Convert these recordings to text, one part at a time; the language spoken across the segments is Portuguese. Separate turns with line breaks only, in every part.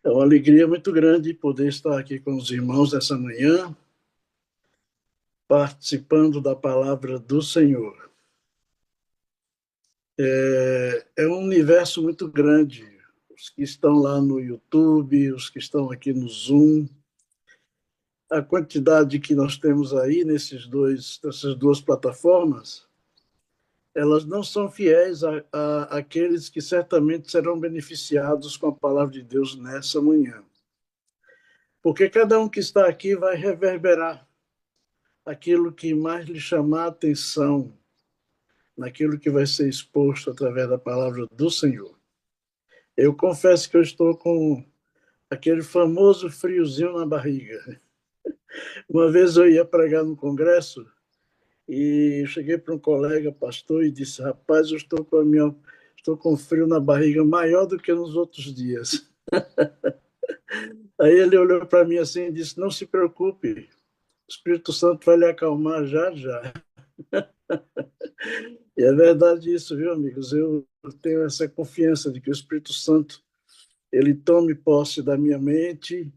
É uma alegria muito grande poder estar aqui com os irmãos essa manhã, participando da palavra do Senhor. É um universo muito grande. Os que estão lá no YouTube, os que estão aqui no Zoom, a quantidade que nós temos aí nessas duas plataformas, elas não são fiéis àqueles que certamente serão beneficiados com a palavra de Deus nessa manhã. Porque cada um que está aqui vai reverberar aquilo que mais lhe chamar a atenção, naquilo que vai ser exposto através da palavra do Senhor. Eu confesso que eu estou com aquele famoso friozinho na barriga. Uma vez eu ia pregar no congresso e cheguei para um colega pastor e disse: "Rapaz, eu estou com frio na barriga maior do que nos outros dias." Aí ele olhou para mim assim e disse: "Não se preocupe, o Espírito Santo vai lhe acalmar já já." E é verdade isso, viu, amigos? Eu tenho essa confiança de que o Espírito Santo ele tome posse da minha mente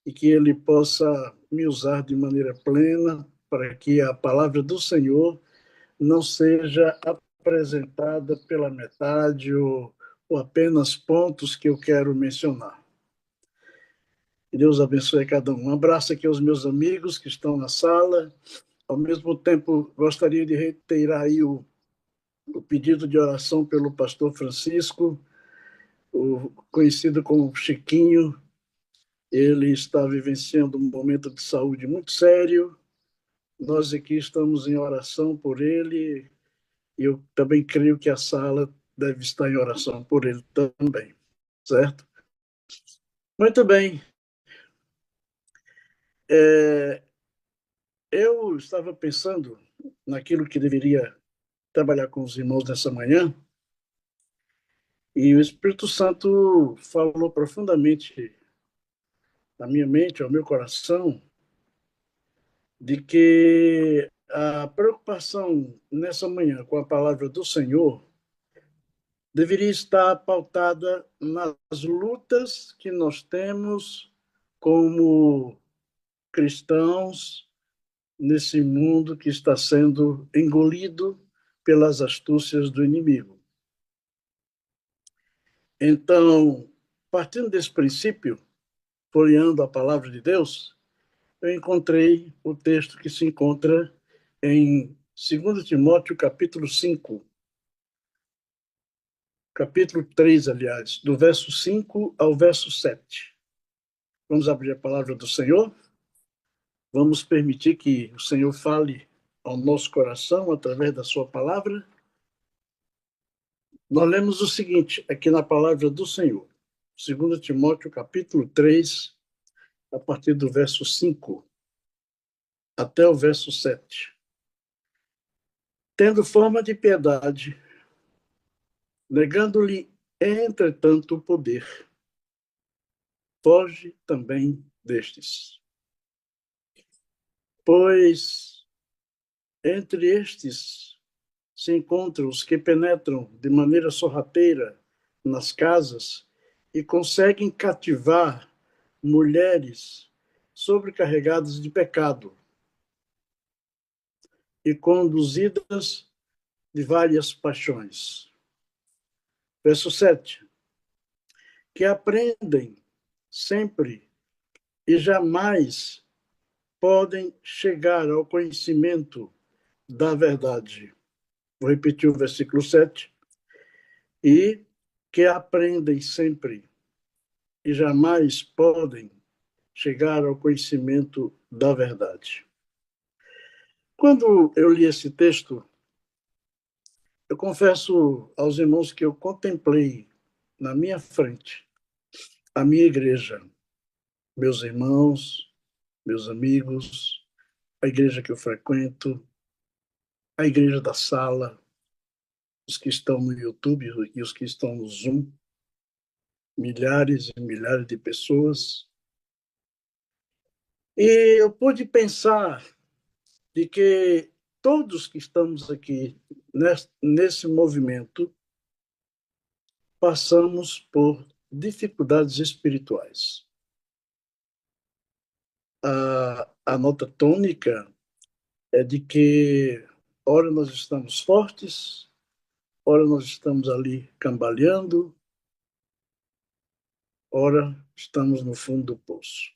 e que ele possa me usar de maneira plena para que a palavra do Senhor não seja apresentada pela metade ou apenas pontos que eu quero mencionar. Que Deus abençoe cada um. Um abraço aqui aos meus amigos que estão na sala. Ao mesmo tempo, gostaria de reiterar aí o pedido de oração pelo pastor Francisco, o conhecido como Chiquinho. Ele está vivenciando um momento de saúde muito sério. Nós aqui estamos em oração por ele e eu também creio que a sala deve estar em oração por ele também, certo? Muito bem. É, eu estava pensando naquilo que deveria trabalhar com os irmãos nessa manhã e o Espírito Santo falou profundamente na minha mente, ao meu coração, de que a preocupação nessa manhã com a palavra do Senhor deveria estar pautada nas lutas que nós temos como cristãos nesse mundo que está sendo engolido pelas astúcias do inimigo. Então, partindo desse princípio, folheando a palavra de Deus, eu encontrei o texto que se encontra em 2 capítulo 5, capítulo 3, aliás, do verso 5 ao verso 7. Vamos abrir a palavra do Senhor? Vamos permitir que o Senhor fale ao nosso coração através da sua palavra? Nós lemos o seguinte aqui na palavra do Senhor. 2 capítulo 3, a partir do verso 5 até o verso 7. Tendo forma de piedade, negando-lhe, entretanto, o poder, foge também destes. Pois entre estes se encontram os que penetram de maneira sorrateira nas casas e conseguem cativar mulheres sobrecarregadas de pecado e conduzidas de várias paixões. Verso 7. Que aprendem sempre e jamais podem chegar ao conhecimento da verdade. Vou repetir o versículo 7. E que aprendem sempre e jamais podem chegar ao conhecimento da verdade. Quando eu li esse texto, eu confesso aos irmãos que eu contemplei na minha frente a minha igreja, meus irmãos, meus amigos, a igreja que eu frequento, a igreja da sala, os que estão no YouTube e os que estão no Zoom, milhares e milhares de pessoas. E eu pude pensar de que todos que estamos aqui nesse movimento passamos por dificuldades espirituais. A nota tônica é de que, ora, nós estamos fortes, ora, nós estamos ali cambaleando, ora, estamos no fundo do poço.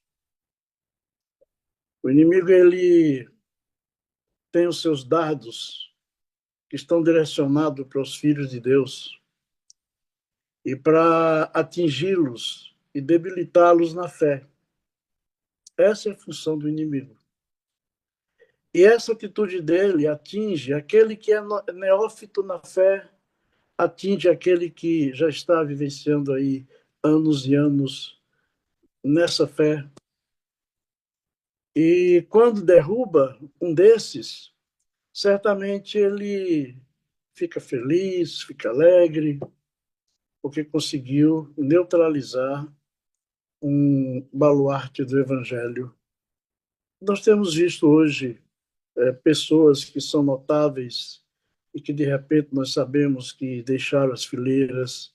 O inimigo, ele tem os seus dardos que estão direcionados para os filhos de Deus e para atingi-los e debilitá-los na fé. Essa é a função do inimigo. E essa atitude dele atinge aquele que é neófito na fé, atinge aquele que já está vivenciando aí anos e anos nessa fé. E quando derruba um desses, certamente ele fica feliz, fica alegre, porque conseguiu neutralizar um baluarte do evangelho. Nós temos visto hoje pessoas que são notáveis e que de repente nós sabemos que deixaram as fileiras.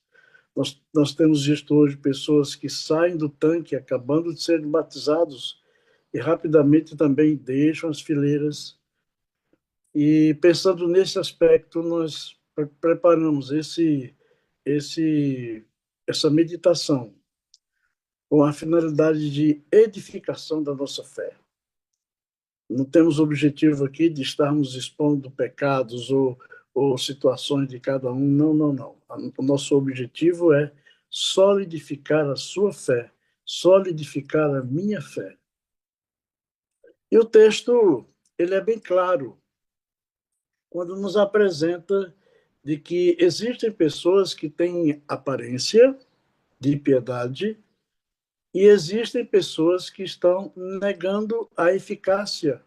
Nós temos visto hoje pessoas que saem do tanque acabando de ser batizados e rapidamente também deixam as fileiras. E pensando nesse aspecto, nós preparamos essa meditação com a finalidade de edificação da nossa fé. Não temos o objetivo aqui de estarmos expondo pecados ou situações de cada um. Não, não, não. O nosso objetivo é solidificar a sua fé, solidificar a minha fé. E o texto, ele é bem claro quando nos apresenta de que existem pessoas que têm aparência de piedade e existem pessoas que estão negando a eficácia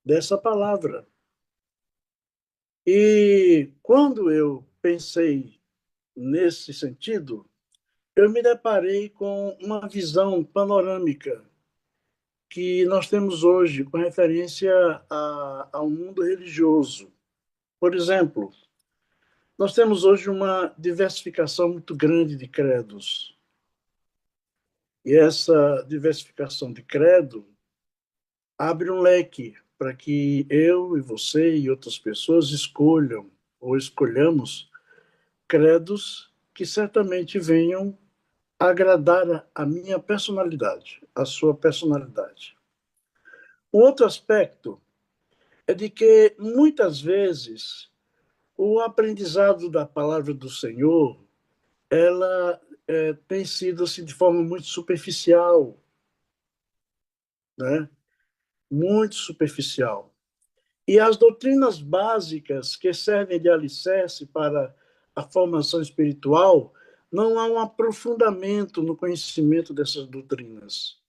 dessa palavra. E quando eu pensei nesse sentido, eu me deparei com uma visão panorâmica que nós temos hoje com referência ao mundo religioso. Por exemplo, nós temos hoje uma diversificação muito grande de credos. E essa diversificação de credo abre um leque para que eu e você e outras pessoas escolham ou escolhamos credos que certamente venham agradar a minha personalidade, a sua personalidade. Um outro aspecto é de que, muitas vezes, o aprendizado da palavra do Senhor, ela tem sido assim, de forma muito superficial, né? Muito superficial. E as doutrinas básicas que servem de alicerce para a formação espiritual, não há um aprofundamento no conhecimento dessas doutrinas.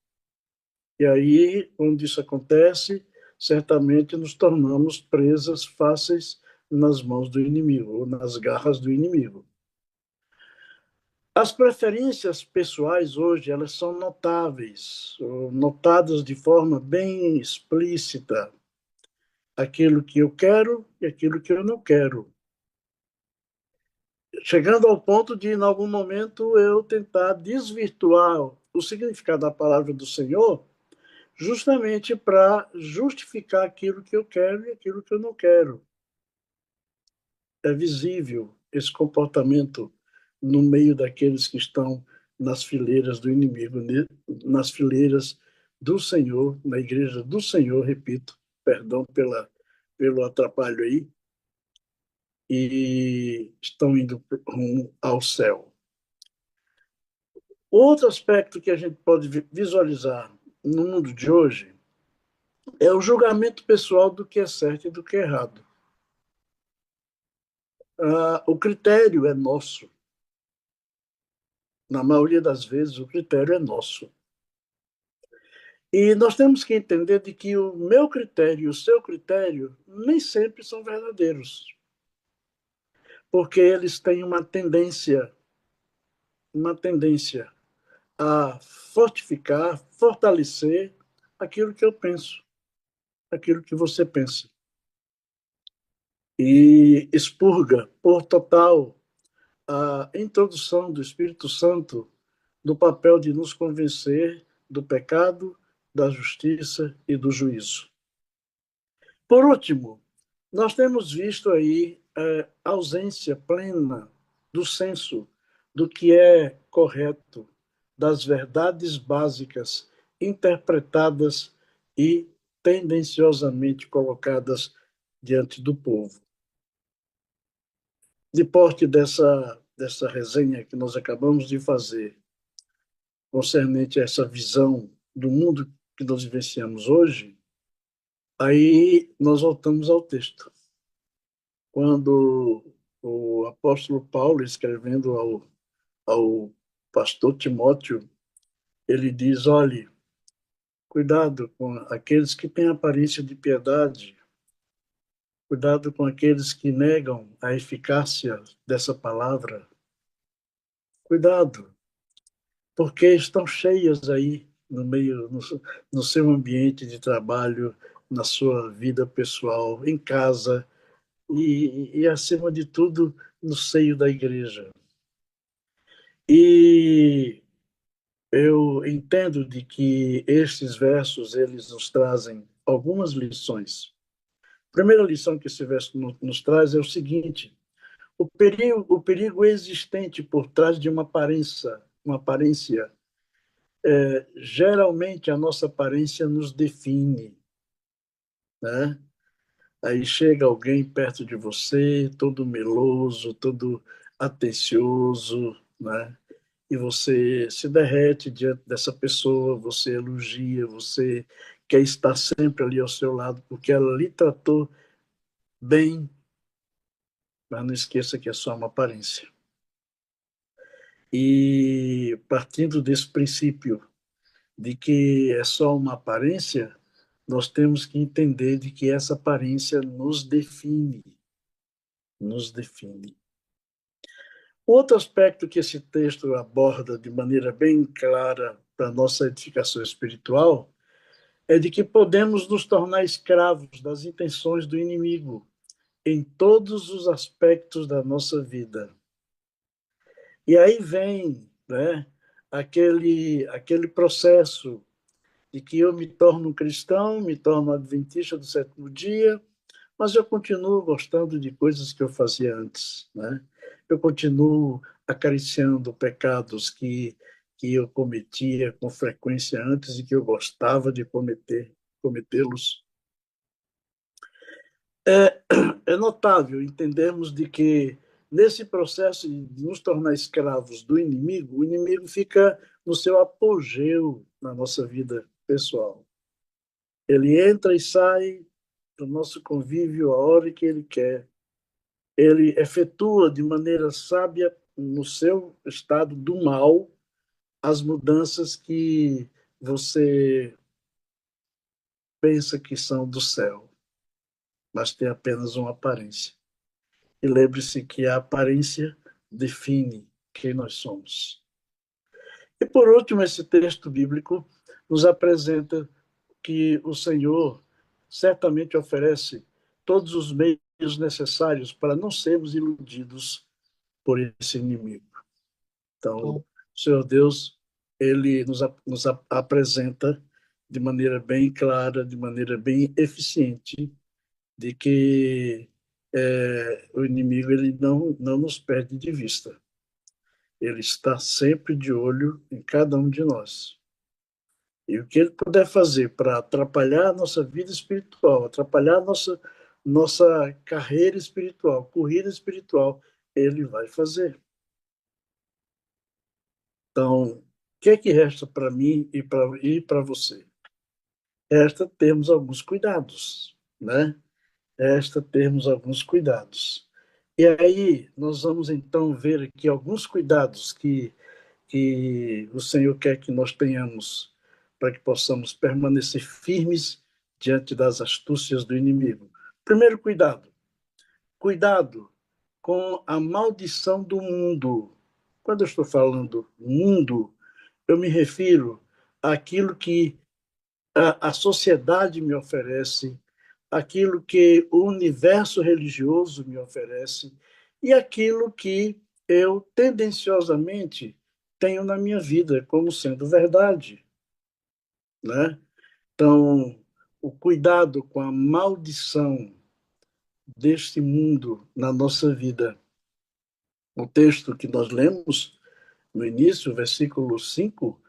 E aí, quando isso acontece, certamente nos tornamos presas fáceis nas mãos do inimigo, ou nas garras do inimigo. As preferências pessoais hoje, elas são notáveis, notadas de forma bem explícita. Aquilo que eu quero e aquilo que eu não quero. Chegando ao ponto de, em algum momento, eu tentar desvirtuar o significado da palavra do Senhor, justamente para justificar aquilo que eu quero e aquilo que eu não quero. É visível esse comportamento no meio daqueles que estão nas fileiras do inimigo, nas fileiras do Senhor, na igreja do Senhor, repito, perdão pelo atrapalho aí, e estão indo rumo ao céu. Outro aspecto que a gente pode visualizar no mundo de hoje é o julgamento pessoal do que é certo e do que é errado. O critério é nosso. Na maioria das vezes, o critério é nosso. E nós temos que entender de que o meu critério e o seu critério nem sempre são verdadeiros, porque eles têm uma tendência a fortificar, fortalecer aquilo que eu penso, aquilo que você pensa. E expurga por total a introdução do Espírito Santo do papel de nos convencer do pecado, da justiça e do juízo. Por último, nós temos visto aí a ausência plena do senso do que é correto, das verdades básicas interpretadas e tendenciosamente colocadas diante do povo. De porte dessa resenha que nós acabamos de fazer, concernente a essa visão do mundo que nós vivenciamos hoje, aí nós voltamos ao texto. Quando o apóstolo Paulo, escrevendo ao pastor Timóteo, ele diz: olhe, cuidado com aqueles que têm aparência de piedade, cuidado com aqueles que negam a eficácia dessa palavra, cuidado, porque estão cheias aí no meio, no seu ambiente de trabalho, na sua vida pessoal, em casa e acima de tudo, no seio da igreja. E eu entendo de que estes versos eles nos trazem algumas lições. A primeira lição que esse verso nos traz é o seguinte: o perigo existente por trás de uma aparência, geralmente a nossa aparência nos define, né? Aí chega alguém perto de você, todo meloso, todo atencioso, né? E você se derrete diante dessa pessoa, você elogia, você quer estar sempre ali ao seu lado, porque ela lhe tratou bem, mas não esqueça que é só uma aparência. E partindo desse princípio de que é só uma aparência, nós temos que entender de que essa aparência nos define, nos define. Outro aspecto que esse texto aborda de maneira bem clara para a nossa edificação espiritual é de que podemos nos tornar escravos das intenções do inimigo em todos os aspectos da nossa vida. E aí vem, né, aquele processo de que eu me torno cristão, me torno adventista do sétimo dia, mas eu continuo gostando de coisas que eu fazia antes, né? Eu continuo acariciando pecados que eu cometia com frequência antes e que eu gostava de cometê-los. É notável entendermos de que nesse processo de nos tornar escravos do inimigo, o inimigo fica no seu apogeu na nossa vida pessoal. Ele entra e sai do nosso convívio a hora que ele quer. Ele efetua de maneira sábia no seu estado do mal as mudanças que você pensa que são do céu, mas tem apenas uma aparência. E lembre-se que a aparência define quem nós somos. E por último, esse texto bíblico nos apresenta que o Senhor certamente oferece todos os meios necessários para não sermos iludidos por esse inimigo. Então, o Senhor Deus, ele nos apresenta de maneira bem clara, de maneira bem eficiente, de que o inimigo ele não nos perde de vista. Ele está sempre de olho em cada um de nós. E o que ele puder fazer para atrapalhar a nossa vida espiritual, atrapalhar a nossa carreira espiritual, corrida espiritual, ele vai fazer. Então, o que é que resta para mim e para você? Resta termos alguns cuidados, né? Resta termos alguns cuidados. E aí nós vamos então ver aqui alguns cuidados que o Senhor quer que nós tenhamos para que possamos permanecer firmes diante das astúcias do inimigo. Primeiro cuidado, cuidado com a maldição do mundo. Quando eu estou falando mundo, eu me refiro àquilo que a sociedade me oferece, aquilo que o universo religioso me oferece e aquilo que eu tendenciosamente tenho na minha vida como sendo verdade, né? Então, o cuidado com a maldição deste mundo na nossa vida. O texto que nós lemos no início, versículo 5,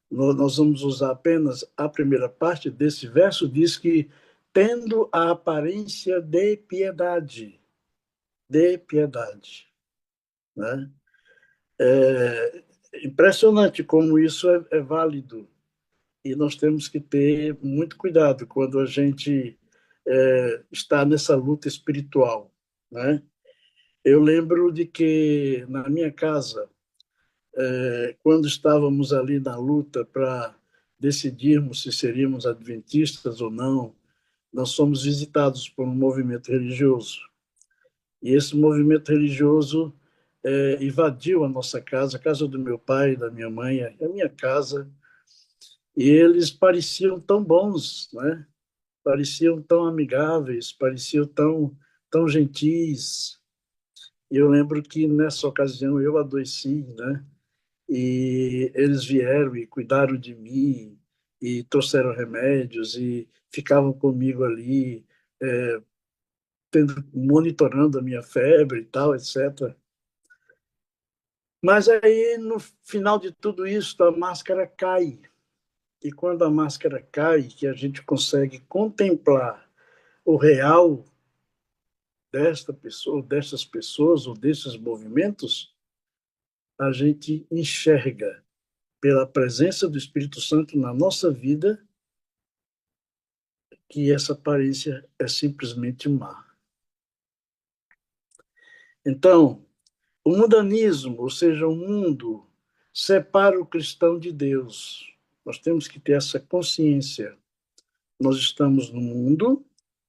nós vamos usar apenas a primeira parte desse verso, diz que tendo a aparência de piedade, né? É impressionante como isso é válido e nós temos que ter muito cuidado quando a gente está nessa luta espiritual, né? Eu lembro de que na minha casa, quando estávamos ali na luta para decidirmos se seríamos adventistas ou não, nós fomos visitados por um movimento religioso. E esse movimento religioso invadiu a nossa casa, a casa do meu pai, da minha mãe, a minha casa, e eles pareciam tão bons, né? Pareciam tão amigáveis, pareciam tão gentis. E eu lembro que nessa ocasião eu adoeci, né? E eles vieram e cuidaram de mim e trouxeram remédios e ficavam comigo ali, monitorando a minha febre e tal, etc. Mas aí, no final de tudo isso, a máscara cai. E quando a máscara cai, que a gente consegue contemplar o real desta pessoa, dessas pessoas ou desses movimentos, a gente enxerga pela presença do Espírito Santo na nossa vida que essa aparência é simplesmente má. Então, o mundanismo, ou seja, o mundo, separa o cristão de Deus. Nós temos que ter essa consciência. Nós estamos no mundo,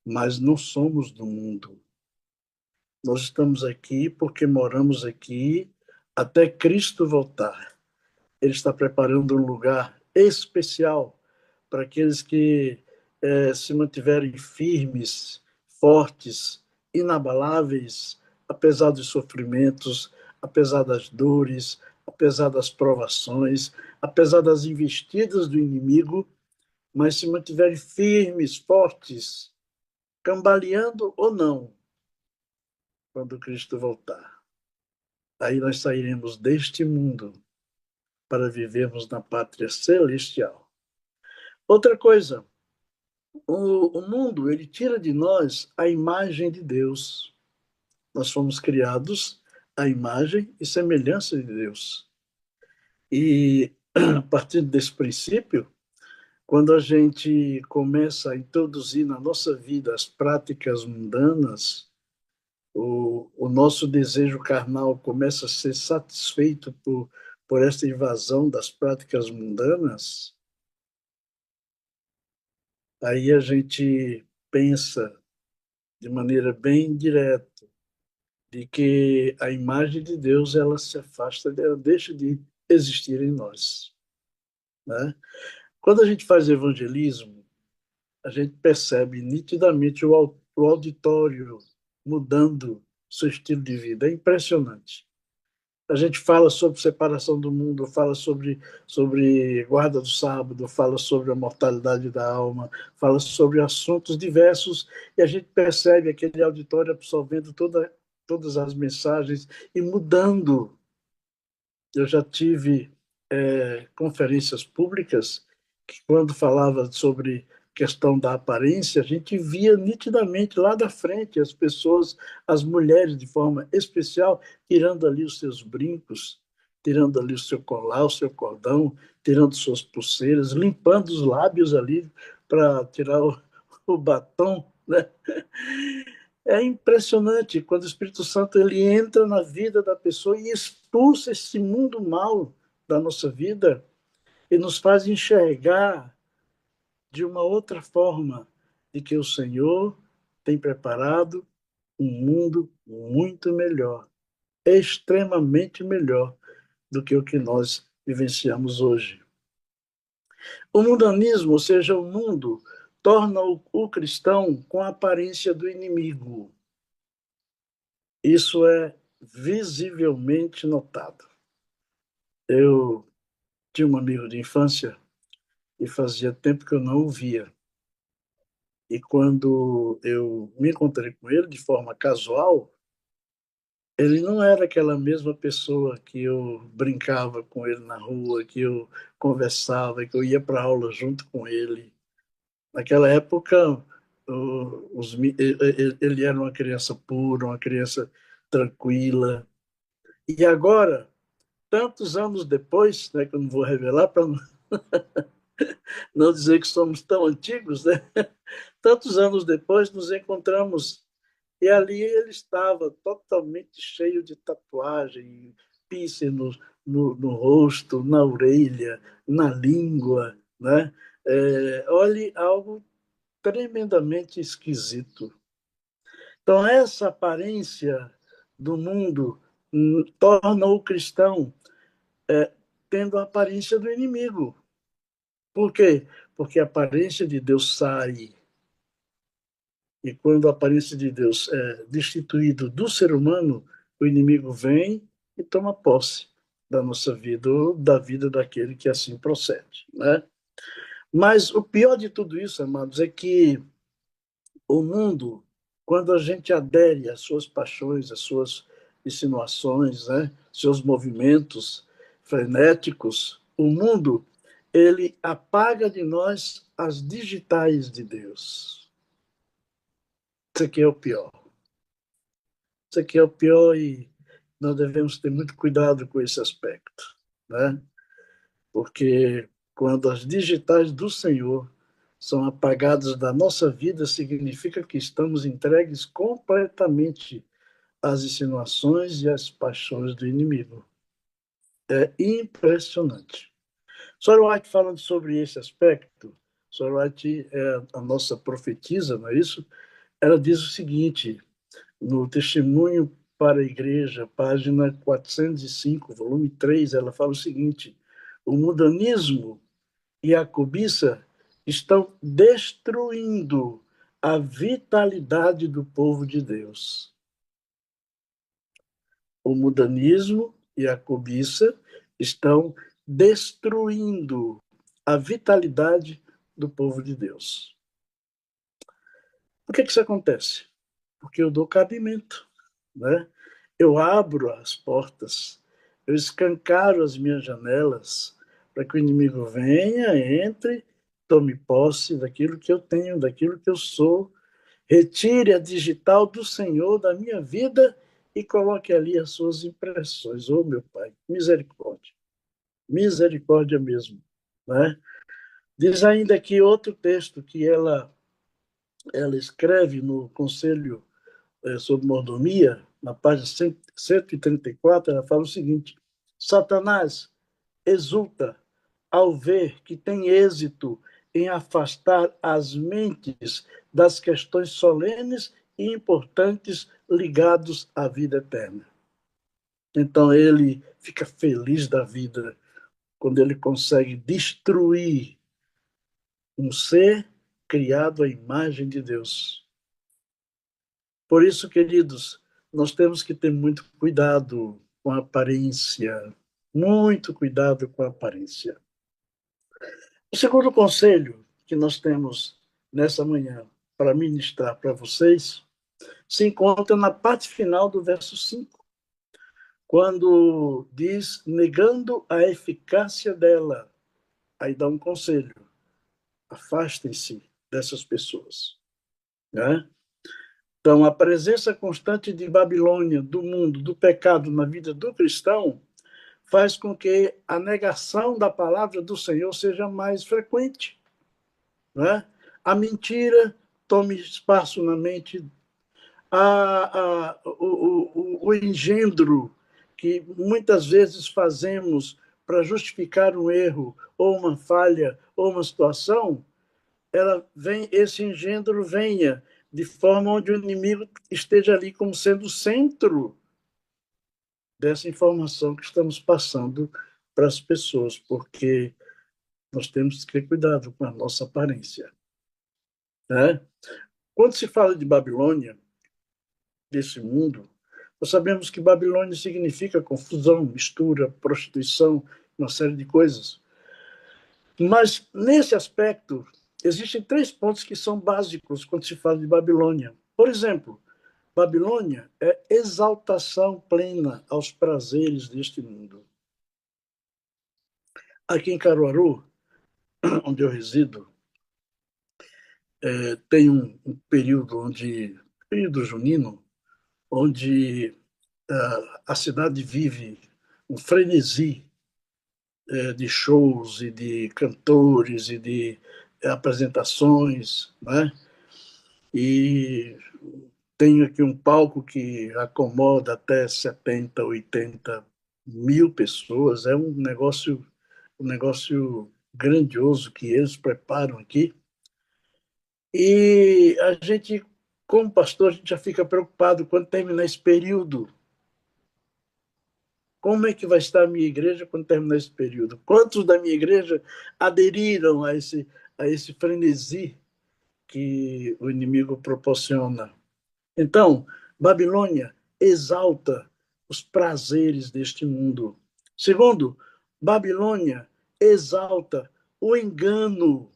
mas não somos do mundo. Nós estamos aqui porque moramos aqui até Cristo voltar. Ele está preparando um lugar especial para aqueles que se mantiverem firmes, fortes, inabaláveis, apesar dos sofrimentos, apesar das dores, apesar das provações, apesar das investidas do inimigo, mas se mantiverem firmes, fortes, cambaleando ou não, quando Cristo voltar. Aí nós sairemos deste mundo para vivermos na pátria celestial. Outra coisa, o mundo ele tira de nós a imagem de Deus. Nós fomos criados à imagem e semelhança de Deus. E a partir desse princípio, quando a gente começa a introduzir na nossa vida as práticas mundanas, o nosso desejo carnal começa a ser satisfeito por esta invasão das práticas mundanas, aí a gente pensa de maneira bem direta de que a imagem de Deus ela se afasta, ela deixa de existir em nós, né? Quando a gente faz evangelismo, a gente percebe nitidamente o auditório mudando seu estilo de vida. É impressionante. A gente fala sobre separação do mundo, fala sobre guarda do sábado, fala sobre a mortalidade da alma, fala sobre assuntos diversos, e a gente percebe aquele auditório absorvendo todas as mensagens e mudando. Eu já tive conferências públicas que, quando falava sobre questão da aparência, a gente via nitidamente lá da frente as pessoas, as mulheres de forma especial, tirando ali os seus brincos, tirando ali o seu colar, o seu cordão, tirando suas pulseiras, limpando os lábios ali para tirar o batom, né? É impressionante quando o Espírito Santo ele entra na vida da pessoa e expulsa esse mundo mal da nossa vida e nos faz enxergar de uma outra forma de que o Senhor tem preparado um mundo muito melhor, extremamente melhor do que o que nós vivenciamos hoje. O mundanismo, ou seja, o mundo, torna o cristão com a aparência do inimigo. Isso é visivelmente notado. Eu tinha um amigo de infância e fazia tempo que eu não o via. E quando eu me encontrei com ele de forma casual, ele não era aquela mesma pessoa que eu brincava com ele na rua, que eu conversava, que eu ia para aula junto com ele. Naquela época, ele era uma criança pura, uma criança tranquila. E agora, tantos anos depois, né, que eu não vou revelar para não dizer que somos tão antigos, né? Tantos anos depois nos encontramos e ali ele estava totalmente cheio de tatuagem, piercing no rosto, na orelha, na língua, né? Olhe, algo tremendamente esquisito. Então, essa aparência do mundo torna o cristão tendo a aparência do inimigo. Por quê? Porque a aparência de Deus sai. E quando a aparência de Deus é destituído do ser humano, o inimigo vem e toma posse da nossa vida, ou da vida daquele que assim procede, né? Mas o pior de tudo isso, amados, é que o mundo, quando a gente adere às suas paixões, às suas insinuações, né, seus movimentos frenéticos, o mundo ele apaga de nós as digitais de Deus. Isso aqui é o pior. Isso aqui é o pior e nós devemos ter muito cuidado com esse aspecto, né? Porque quando as digitais do Senhor são apagadas da nossa vida, significa que estamos entregues completamente às insinuações e às paixões do inimigo. É impressionante. Sr. White, falando sobre esse aspecto, Sr. White é a nossa profetisa, não é isso? Ela diz o seguinte, no Testemunho para a Igreja, página 405, volume 3, ela fala o seguinte: o mundanismo e a cobiça estão destruindo a vitalidade do povo de Deus. O mundanismo e a cobiça estão destruindo a vitalidade do povo de Deus. Por que isso acontece? Porque eu dou cabimento, né? Eu abro as portas, eu escancaro as minhas janelas para que o inimigo venha, entre, tome posse daquilo que eu tenho, daquilo que eu sou, retire a digital do Senhor da minha vida e coloque ali as suas impressões. Oh, meu Pai, misericórdia, misericórdia mesmo, né? Diz ainda aqui outro texto que ela escreve no Conselho sobre mordomia, na página 134, ela fala o seguinte: Satanás exulta ao ver que tem êxito em afastar as mentes das questões solenes e importantes ligados à vida eterna. Então ele fica feliz da vida quando ele consegue destruir um ser criado à imagem de Deus. Por isso, queridos, nós temos que ter muito cuidado com a aparência, muito cuidado com a aparência. O segundo conselho que nós temos nessa manhã para ministrar para vocês se encontra na parte final do verso 5, quando diz, negando a eficácia dela. Aí dá um conselho: afastem-se dessas pessoas, né? Então, a presença constante de Babilônia, do mundo, do pecado na vida do cristão, faz com que a negação da palavra do Senhor seja mais frequente, né? A mentira tome espaço na mente, o engendro que muitas vezes fazemos para justificar um erro ou uma falha ou uma situação, esse engendro venha de forma onde o inimigo esteja ali como sendo o centro dessa informação que estamos passando para as pessoas, porque nós temos que ter cuidado com a nossa aparência, né? Quando se fala de Babilônia, desse mundo, nós sabemos que Babilônia significa confusão, mistura, prostituição uma série de coisas. Mas, nesse aspecto, existem 3 pontos que são básicos quando se fala de Babilônia. Por exemplo, Babilônia é exaltação plena aos prazeres deste mundo. Aqui em Caruaru, onde eu resido, tem um período junino, onde a cidade vive um frenesi de shows e de cantores e de apresentações, né? E tem aqui um palco que acomoda até 70, 80 mil pessoas. É um negócio grandioso que eles preparam aqui. E a gente, como pastor, a gente já fica preocupado quando terminar esse período. Como é que vai estar a minha igreja quando terminar esse período? Quantos da minha igreja aderiram a esse frenesi que o inimigo proporciona? Então, Babilônia exalta os prazeres deste mundo. Segundo, Babilônia exalta o engano,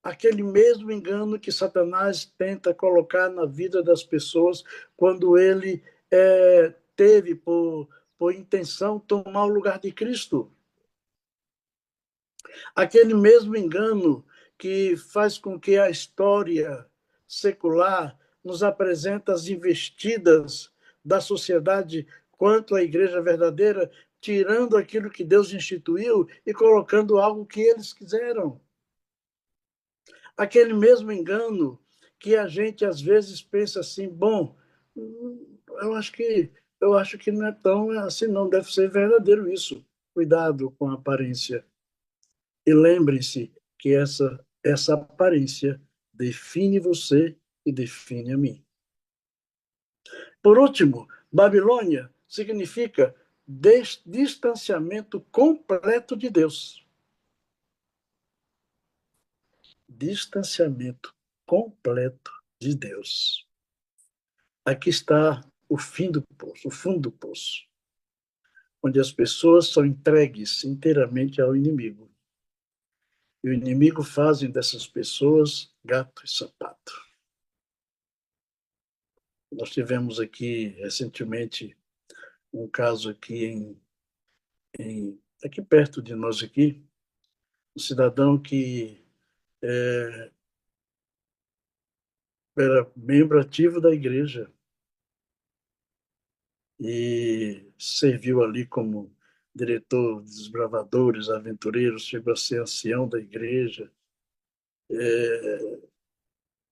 aquele mesmo engano que Satanás tenta colocar na vida das pessoas quando ele teve por intenção tomar o lugar de Cristo. Aquele mesmo engano que faz com que a história secular nos apresente as investidas da sociedade quanto à igreja verdadeira, tirando aquilo que Deus instituiu e colocando algo que eles quiseram. Aquele mesmo engano que a gente às vezes pensa assim, bom, eu acho que não é tão assim, não deve ser verdadeiro isso. Cuidado com a aparência. E lembrem-se que essa aparência define você e define a mim. Por último, Babilônia significa distanciamento completo de Deus. Distanciamento completo de Deus. Aqui está o fim do poço, o fundo do poço, onde as pessoas são entregues inteiramente ao inimigo. E o inimigo fazem dessas pessoas gato e sapato. Nós tivemos aqui recentemente um caso aqui aqui perto de nós aqui, um cidadão que era membro ativo da igreja e serviu ali como diretor dos bravadores, aventureiros, chegou a ser ancião da igreja.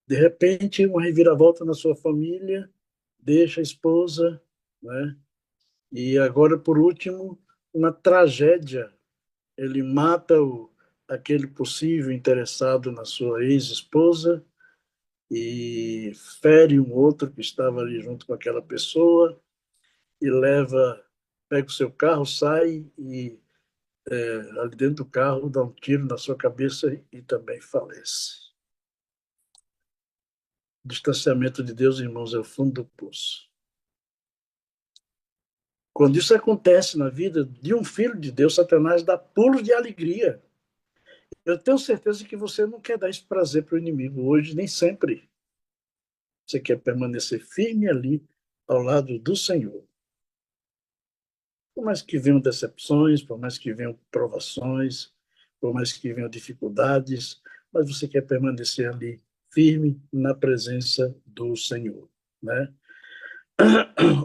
De repente, uma reviravolta na sua família, deixa a esposa, né? E agora, por último, uma tragédia. Ele mata aquele possível interessado na sua ex-esposa e fere um outro que estava ali junto com aquela pessoa e pega o seu carro, sai e ali dentro do carro dá um tiro na sua cabeça e também falece. O distanciamento de Deus, irmãos, é o fundo do poço. Quando isso acontece na vida de um filho de Deus, Satanás dá pulos de alegria. Eu tenho certeza que você não quer dar esse prazer para o inimigo hoje, nem sempre. Você quer permanecer firme ali, ao lado do Senhor. Por mais que venham decepções, por mais que venham provações, por mais que venham dificuldades, mas você quer permanecer ali, firme na presença do Senhor, né?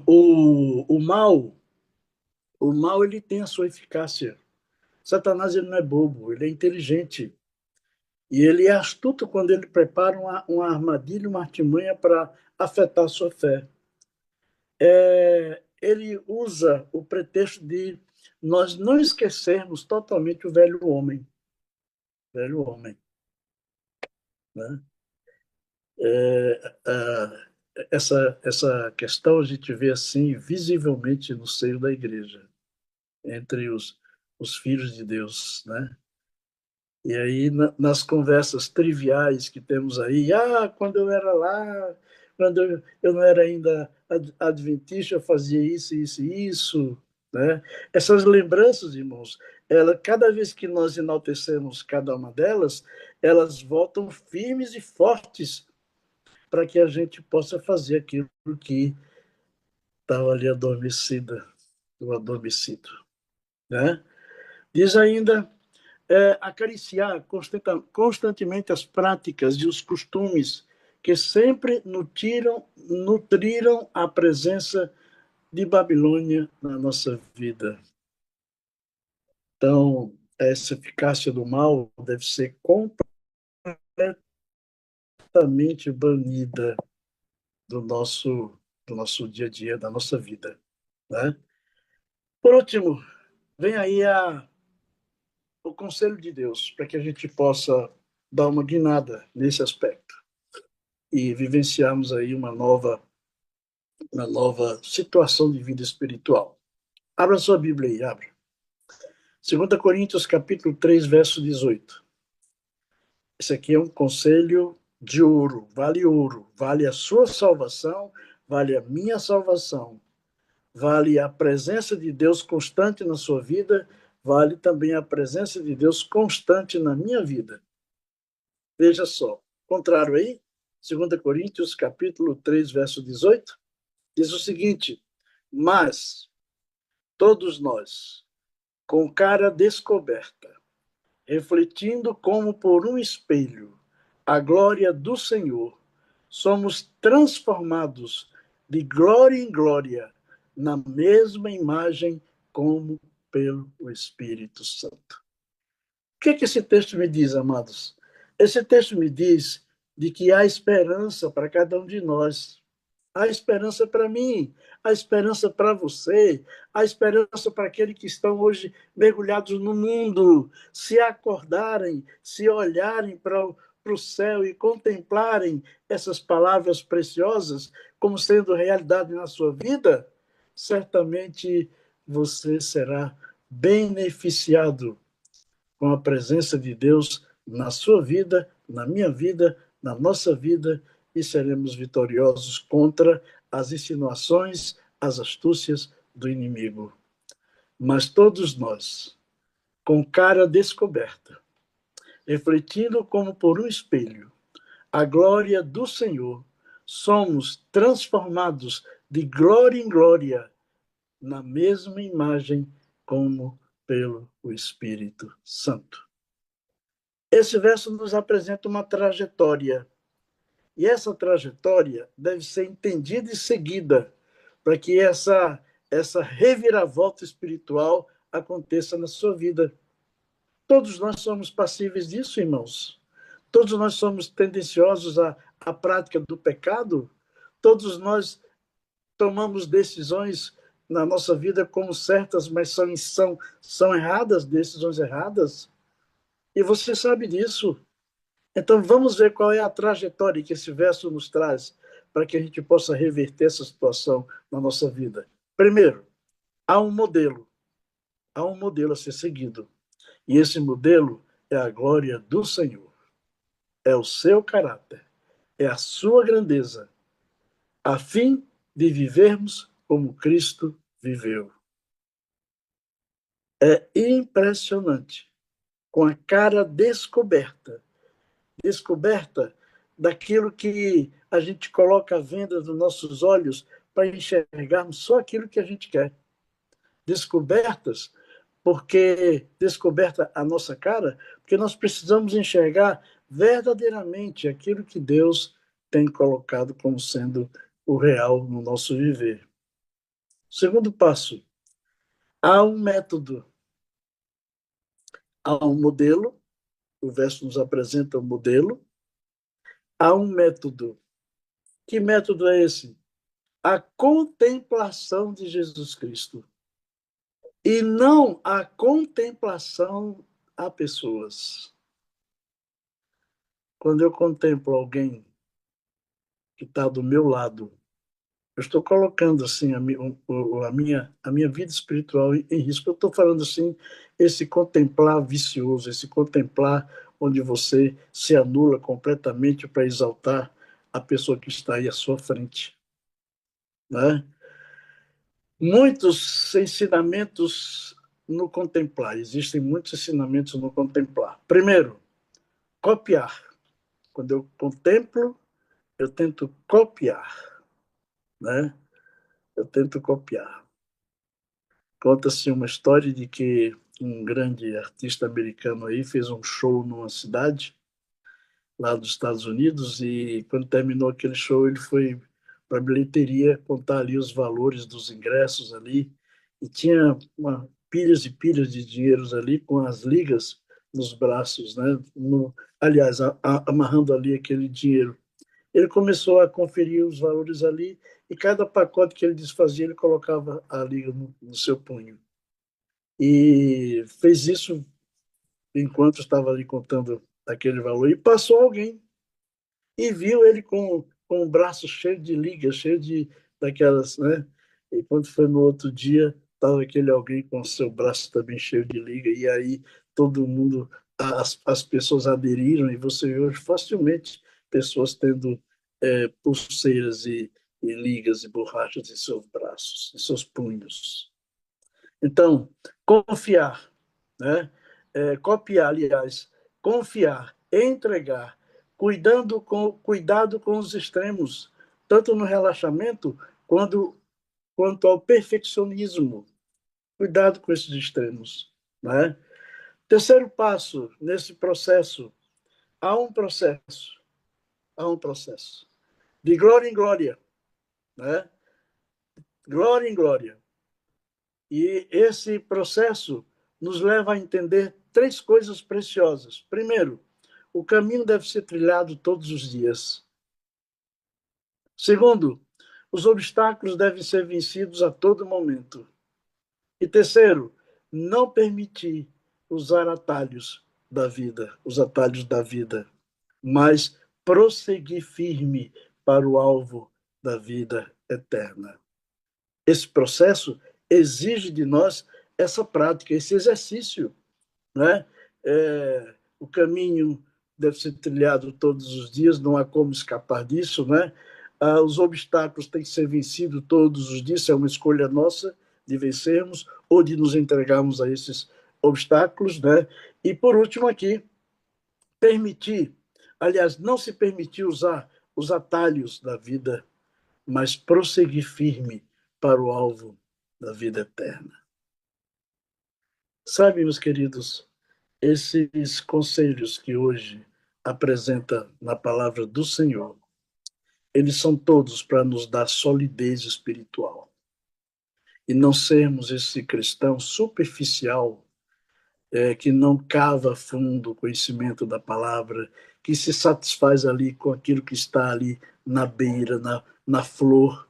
O mal ele tem a sua eficácia. Satanás ele não é bobo, ele é inteligente. E ele é astuto quando ele prepara uma armadilha, uma artimanha para afetar a sua fé. Ele usa o pretexto de nós não esquecermos totalmente o velho homem. Velho homem. Né? Essa questão a gente vê assim visivelmente no seio da igreja, entre os filhos de Deus, né? E aí, nas conversas triviais que temos aí, quando eu era lá, quando eu não era ainda adventista, eu fazia isso, isso e isso, né? Essas lembranças, irmãos, cada vez que nós enaltecemos cada uma delas, elas voltam firmes e fortes para que a gente possa fazer aquilo que estava ali adormecida, do adormecido, né? Diz ainda, acariciar constantemente as práticas e os costumes que sempre nutriram a presença de Babilônia na nossa vida. Então, essa eficácia do mal deve ser completamente banida do nosso dia a dia, da nossa vida, né? Por último, vem aí o conselho de Deus, para que a gente possa dar uma guinada nesse aspecto e vivenciarmos aí uma nova situação de vida espiritual. Abra sua Bíblia aí, abra. 2 Coríntios, capítulo 3, verso 18. Esse aqui é um conselho de ouro, vale a sua salvação, vale a minha salvação, vale a presença de Deus constante na sua vida, vale também a presença de Deus constante na minha vida. Veja só, contrário aí, 2 Coríntios, capítulo 3, verso 18, diz o seguinte: mas todos nós, com cara descoberta, refletindo como por um espelho a glória do Senhor, somos transformados de glória em glória na mesma imagem como pelo Espírito Santo. O que esse texto me diz, amados? Esse texto me diz de que há esperança para cada um de nós. Há esperança para mim, há esperança para você, há esperança para aqueles que estão hoje mergulhados no mundo, se acordarem, se olharem para o céu e contemplarem essas palavras preciosas como sendo realidade na sua vida, certamente você será beneficiado com a presença de Deus na sua vida, na minha vida, na nossa vida, e seremos vitoriosos contra as insinuações, as astúcias do inimigo. Mas todos nós, com cara descoberta, refletindo como por um espelho a glória do Senhor, somos transformados de glória em glória na mesma imagem como pelo Espírito Santo. Esse verso nos apresenta uma trajetória. E essa trajetória deve ser entendida e seguida para que essa reviravolta espiritual aconteça na sua vida. Todos nós somos passíveis disso, irmãos. Todos nós somos tendenciosos à prática do pecado. Todos nós tomamos decisões na nossa vida como certas, mas são erradas, decisões erradas. E você sabe disso. Então, vamos ver qual é a trajetória que esse verso nos traz para que a gente possa reverter essa situação na nossa vida. Primeiro, há um modelo. Há um modelo a ser seguido. E esse modelo é a glória do Senhor. É o seu caráter. É a sua grandeza. A fim de vivermos como Cristo viveu. É impressionante. Com a cara descoberta daquilo que a gente coloca à venda dos nossos olhos para enxergarmos só aquilo que a gente quer. Descobertas, porque descoberta a nossa cara, porque nós precisamos enxergar verdadeiramente aquilo que Deus tem colocado como sendo o real no nosso viver. Segundo passo, há um método, há um modelo, o verso nos apresenta um modelo, há um método. Que método é esse? A contemplação de Jesus Cristo e não a contemplação a pessoas. Quando eu contemplo alguém que está do meu lado, eu estou colocando assim a minha vida espiritual em risco. Eu estou falando assim, esse contemplar vicioso, esse contemplar onde você se anula completamente para exaltar a pessoa que está aí à sua frente, né? Muitos ensinamentos no contemplar. Existem muitos ensinamentos no contemplar. Primeiro, copiar. Quando eu contemplo, eu tento copiar, né? Eu tento copiar. Conta-se uma história de que um grande artista americano aí fez um show numa cidade lá dos Estados Unidos e quando terminou aquele show ele foi para a bilheteria contar ali os valores dos ingressos ali e tinha pilhas e pilhas de dinheiros ali com as ligas nos braços, né? Aliás, amarrando ali aquele dinheiro. Ele começou a conferir os valores ali e cada pacote que ele desfazia ele colocava a liga no seu punho. E fez isso enquanto estava ali contando aquele valor. E passou alguém e viu ele com o braço cheio de ligas, cheio de daquelas, né? E quando foi no outro dia, estava aquele alguém com o seu braço também cheio de liga. E aí todo mundo, as pessoas aderiram e você vê hoje facilmente pessoas tendo pulseiras e ligas e borrachas em seus braços, em seus punhos. Então, confiar, né? Copiar, aliás, confiar, entregar, cuidado com os extremos, tanto no relaxamento quanto ao perfeccionismo. Cuidado com esses extremos, né? Terceiro passo nesse processo, há um processo, há um processo de glória em glória, né? Glória em glória. E esse processo nos leva a entender três coisas preciosas. Primeiro, o caminho deve ser trilhado todos os dias. Segundo, os obstáculos devem ser vencidos a todo momento. E terceiro, não permitir usar atalhos da vida, os atalhos da vida, mas prosseguir firme para o alvo da vida eterna. Esse processo exige de nós essa prática, esse exercício, né? O caminho deve ser trilhado todos os dias, não há como escapar disso, né? Os obstáculos têm que ser vencidos todos os dias, é uma escolha nossa de vencermos ou de nos entregarmos a esses obstáculos, né? E por último aqui, permitir, aliás, não se permitir usar os atalhos da vida, mas prosseguir firme para o alvo da vida eterna. Sabe, meus queridos, esses conselhos que hoje apresenta na palavra do Senhor, eles são todos para nos dar solidez espiritual e não sermos esse cristão superficial que não cava fundo o conhecimento da palavra, que se satisfaz ali com aquilo que está ali na beira, na flor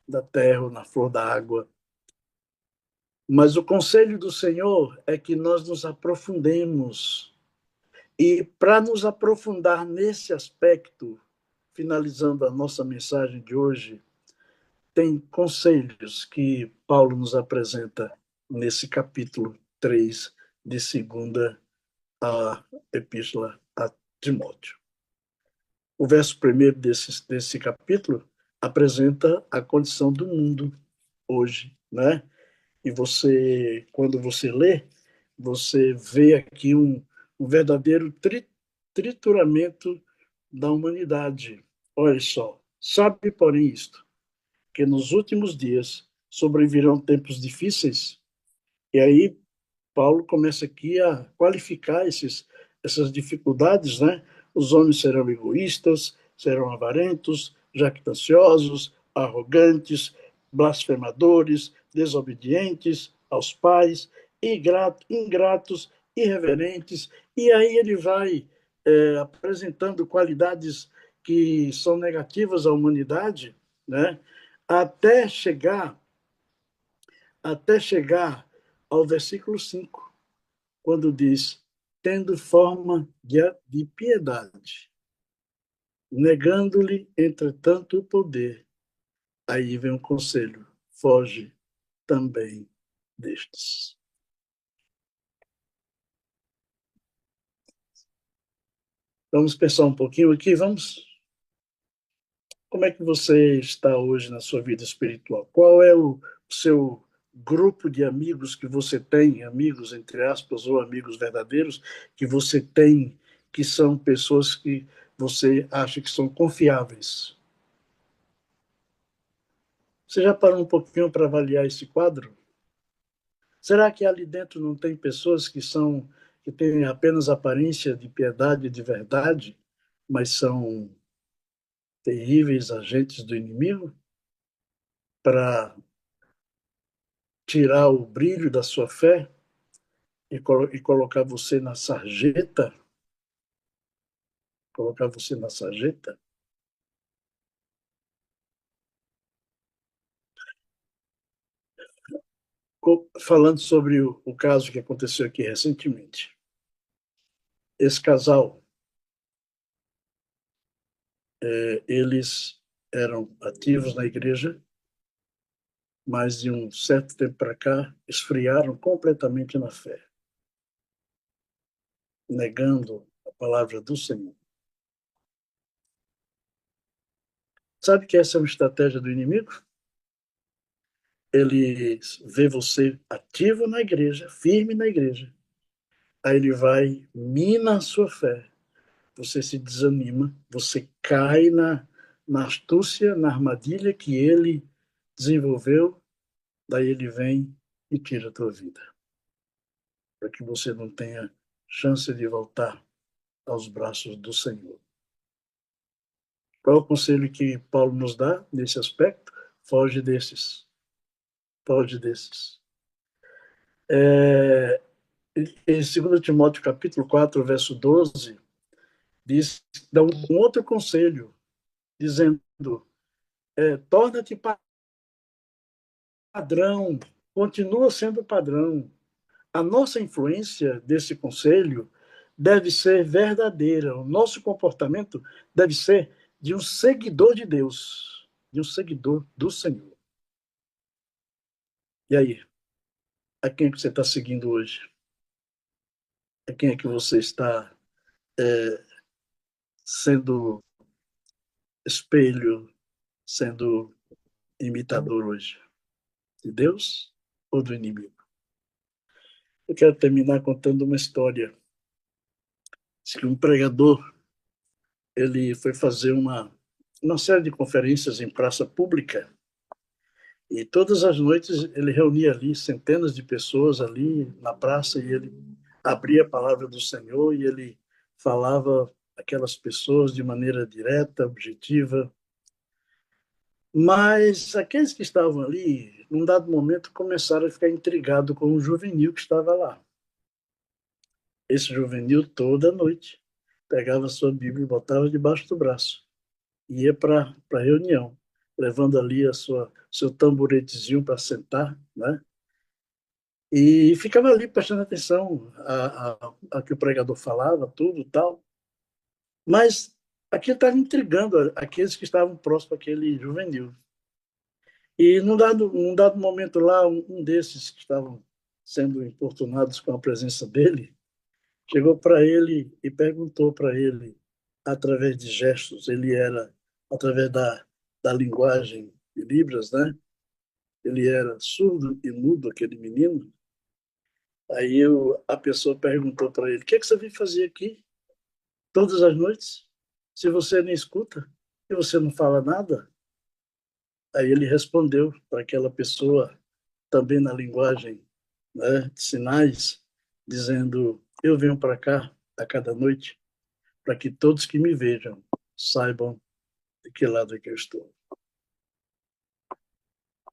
da terra, na flor da água. Mas o conselho do Senhor é que nós nos aprofundemos. E para nos aprofundar nesse aspecto, finalizando a nossa mensagem de hoje, tem conselhos que Paulo nos apresenta nesse capítulo 3 de segunda a Epístola a Timóteo. O verso primeiro desse capítulo apresenta a condição do mundo hoje, né? E você, quando você lê, você vê aqui um verdadeiro trituramento da humanidade. Olha só, sabe, porém, isto, que nos últimos dias sobrevirão tempos difíceis, e aí Paulo começa aqui a qualificar essas dificuldades, né? Os homens serão egoístas, serão avarentos, jactanciosos, arrogantes, blasfemadores, desobedientes aos pais, ingratos, irreverentes. E aí ele vai apresentando qualidades que são negativas à humanidade, né? Até chegar, até chegar ao versículo 5 quando diz: tendo forma de piedade, negando-lhe, entretanto, o poder. Aí vem o conselho: foge também destes. Vamos pensar um pouquinho aqui, vamos. Como é que você está hoje na sua vida espiritual? Qual é seu grupo de amigos que você tem, amigos entre aspas, ou amigos verdadeiros, que você tem, que são pessoas que você acha que são confiáveis. Você já parou um pouquinho para avaliar esse quadro? Será que ali dentro não tem pessoas que têm apenas aparência de piedade e de verdade, mas são terríveis agentes do inimigo para tirar o brilho da sua fé e colocar você na sarjeta, colocar você na sarjeta? Falando sobre o caso que aconteceu aqui recentemente. Esse casal, eles eram ativos na igreja, mas de um certo tempo para cá esfriaram completamente na fé, negando a palavra do Senhor. Sabe que essa é uma estratégia do inimigo? Ele vê você ativo na igreja, firme na igreja. Aí ele vai, mina a sua fé. Você se desanima, você cai na astúcia, na armadilha que ele desenvolveu. Daí ele vem e tira a tua vida, para que você não tenha chance de voltar aos braços do Senhor. Qual é o conselho que Paulo nos dá nesse aspecto? Foge desses. Foge desses. Em 2 Timóteo capítulo 4, verso 12, dá um outro conselho, dizendo, torna-te padrão, continua sendo padrão. A nossa influência desse conselho deve ser verdadeira. O nosso comportamento deve ser de um seguidor de Deus, de um seguidor do Senhor. E aí, a quem é que você está seguindo hoje? A quem é que você está sendo espelho, sendo imitador hoje? De Deus ou do inimigo? Eu quero terminar contando uma história. Diz que um pregador, ele foi fazer uma série de conferências em praça pública e todas as noites ele reunia ali centenas de pessoas ali na praça e ele abria a palavra do Senhor e ele falava aquelas pessoas de maneira direta, objetiva. Mas aqueles que estavam ali, num dado momento, começaram a ficar intrigados com o juvenil que estava lá. Esse juvenil, toda noite, pegava sua Bíblia e botava debaixo do braço. E ia para a reunião, levando ali seu tamboretezinho para sentar, né? E ficava ali prestando atenção a que o pregador falava, tudo tal. Mas aquilo estava intrigando aqueles que estavam próximos àquele juvenil. E num dado momento lá, um desses que estavam sendo importunados com a presença dele, chegou para ele e perguntou para ele, através de gestos, ele era, através da linguagem de Libras, né? Ele era surdo e mudo, aquele menino. Aí a pessoa perguntou para ele, o que é que você vem fazer aqui todas as noites? Se você não escuta, se você não fala nada? Aí ele respondeu para aquela pessoa, também na linguagem, né, de sinais, dizendo, eu venho para cá a cada noite para que todos que me vejam saibam de que lado é que eu estou.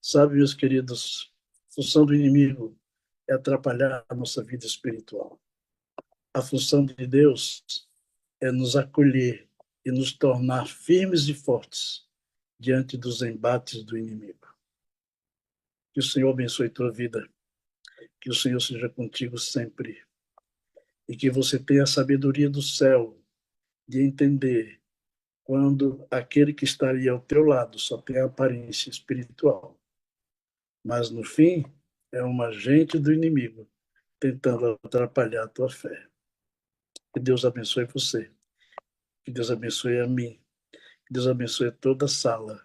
Sabe, meus queridos, a função do inimigo é atrapalhar a nossa vida espiritual. A função de Deus é nos acolher e nos tornar firmes e fortes diante dos embates do inimigo. Que o Senhor abençoe tua vida, que o Senhor seja contigo sempre e que você tenha a sabedoria do céu de entender quando aquele que estaria ao teu lado só tem a aparência espiritual, mas no fim é um agente do inimigo tentando atrapalhar a tua fé. Que Deus abençoe você, que Deus abençoe a mim, que Deus abençoe toda a sala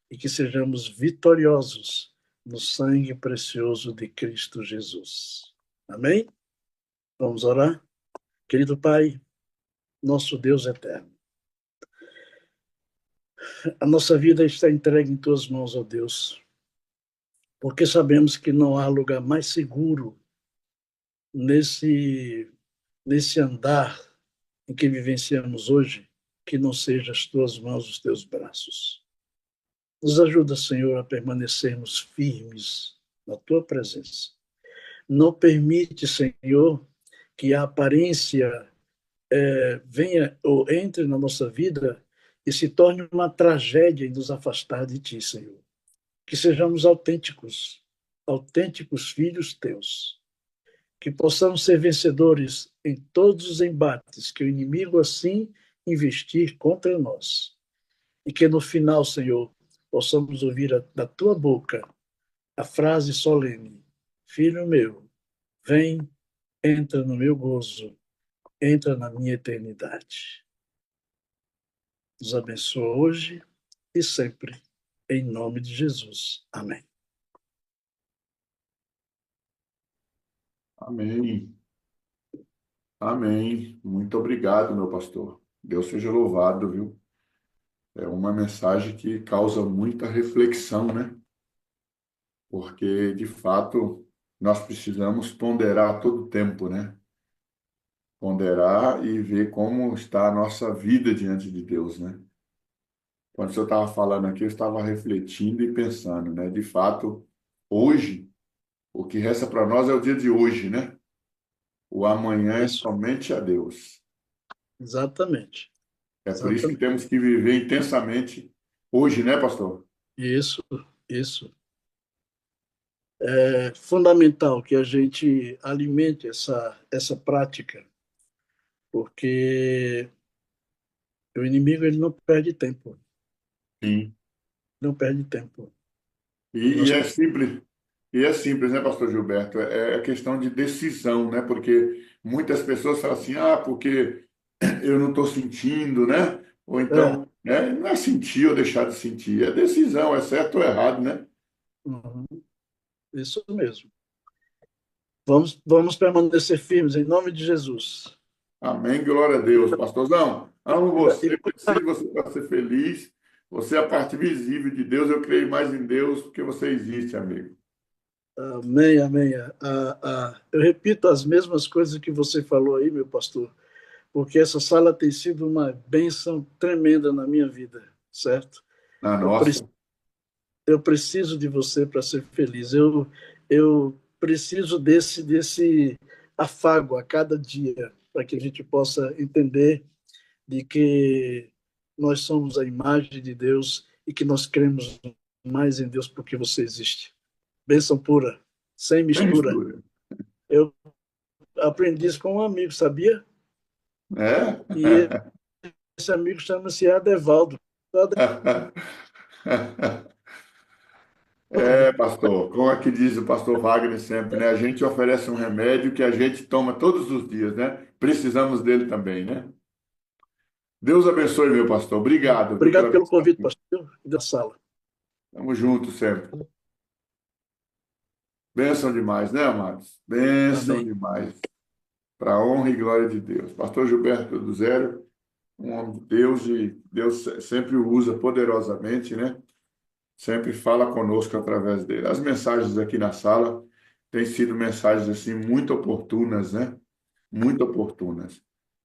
e que sejamos vitoriosos no sangue precioso de Cristo Jesus. Amém? Vamos orar? Querido Pai, nosso Deus eterno, a nossa vida está entregue em tuas mãos, ó Deus, porque sabemos que não há lugar mais seguro nesse, nesse andar em que vivenciamos hoje que não seja as tuas mãos, os teus braços. Nos ajuda, Senhor, a permanecermos firmes na tua presença. Não permite, Senhor, que a aparência venha ou entre na nossa vida e se torne uma tragédia em nos afastar de ti, Senhor. Que sejamos autênticos, autênticos filhos teus. Que possamos ser vencedores em todos os embates que o inimigo assim investir contra nós. E que no final, Senhor, possamos ouvir da tua boca a frase solene: Filho meu, vem, entra no meu gozo, entra na minha eternidade. Nos abençoa hoje e sempre, em nome de Jesus. Amém.
Amém. Amém. Muito obrigado, meu pastor. Deus seja louvado, viu? É uma mensagem que causa muita reflexão, né? Porque, de fato, nós precisamos ponderar todo o tempo, né? Ponderar e ver como está a nossa vida diante de Deus, né? Quando o senhor estava falando aqui, eu estava refletindo e pensando, né? De fato, hoje, o que resta para nós é o dia de hoje, né? O amanhã é
Isso,
somente a Deus.
exatamente.
É por isso que
Exatamente.
temos que viver intensamente hoje, né, pastor?
Isso, isso. É fundamental que a gente alimente essa prática, porque o inimigo ele não perde tempo,
Sim.
não perde tempo. E
E
nós,
é simples, né, pastor Gilberto? É a questão de decisão, né? Porque muitas pessoas falam assim, ah, porque eu não estou sentindo, né? Ou
é,
então, né? Não é sentir ou deixar de sentir, é decisão, é certo ou errado, né?
uhum, isso mesmo. Vamos permanecer firmes em nome de Jesus.
Amém, glória a Deus. Pastorzão, amo
E,
você, preciso de você para ser feliz. Você é a parte visível de Deus, eu creio mais em Deus porque você existe, amigo.
amém, amém. Eu repito as mesmas coisas que você falou aí, meu pastor, porque essa sala tem sido uma bênção tremenda na minha vida, certo?
Na
Eu, pre-
nossa.
eu preciso de você para ser feliz. Eu preciso desse afago a cada dia, para que a gente possa entender de que nós somos a imagem de Deus e que nós cremos mais em Deus porque você existe. Bênção pura, sem
Sem
mistura.
mistura.
Eu aprendi isso com um amigo, sabia?
É?
E esse amigo chama-se Adevaldo.
É, pastor, como é que diz o pastor Wagner sempre, né? A gente oferece um remédio que a gente toma todos os dias, né? Precisamos dele também, né? Deus abençoe, meu pastor. Obrigado, viu,
Obrigado
pela
pelo convite,
mensagem.
pastor, e da sala.
Tamo junto sempre. Bênção demais, né, amados? Bênção
Amém.
demais. Para a honra e glória de Deus. Pastor Gilberto do Zero, um homem de Deus e Deus sempre o usa poderosamente, né? Sempre fala conosco através dele. As mensagens aqui na sala têm sido mensagens assim muito oportunas, né? Muito oportunas.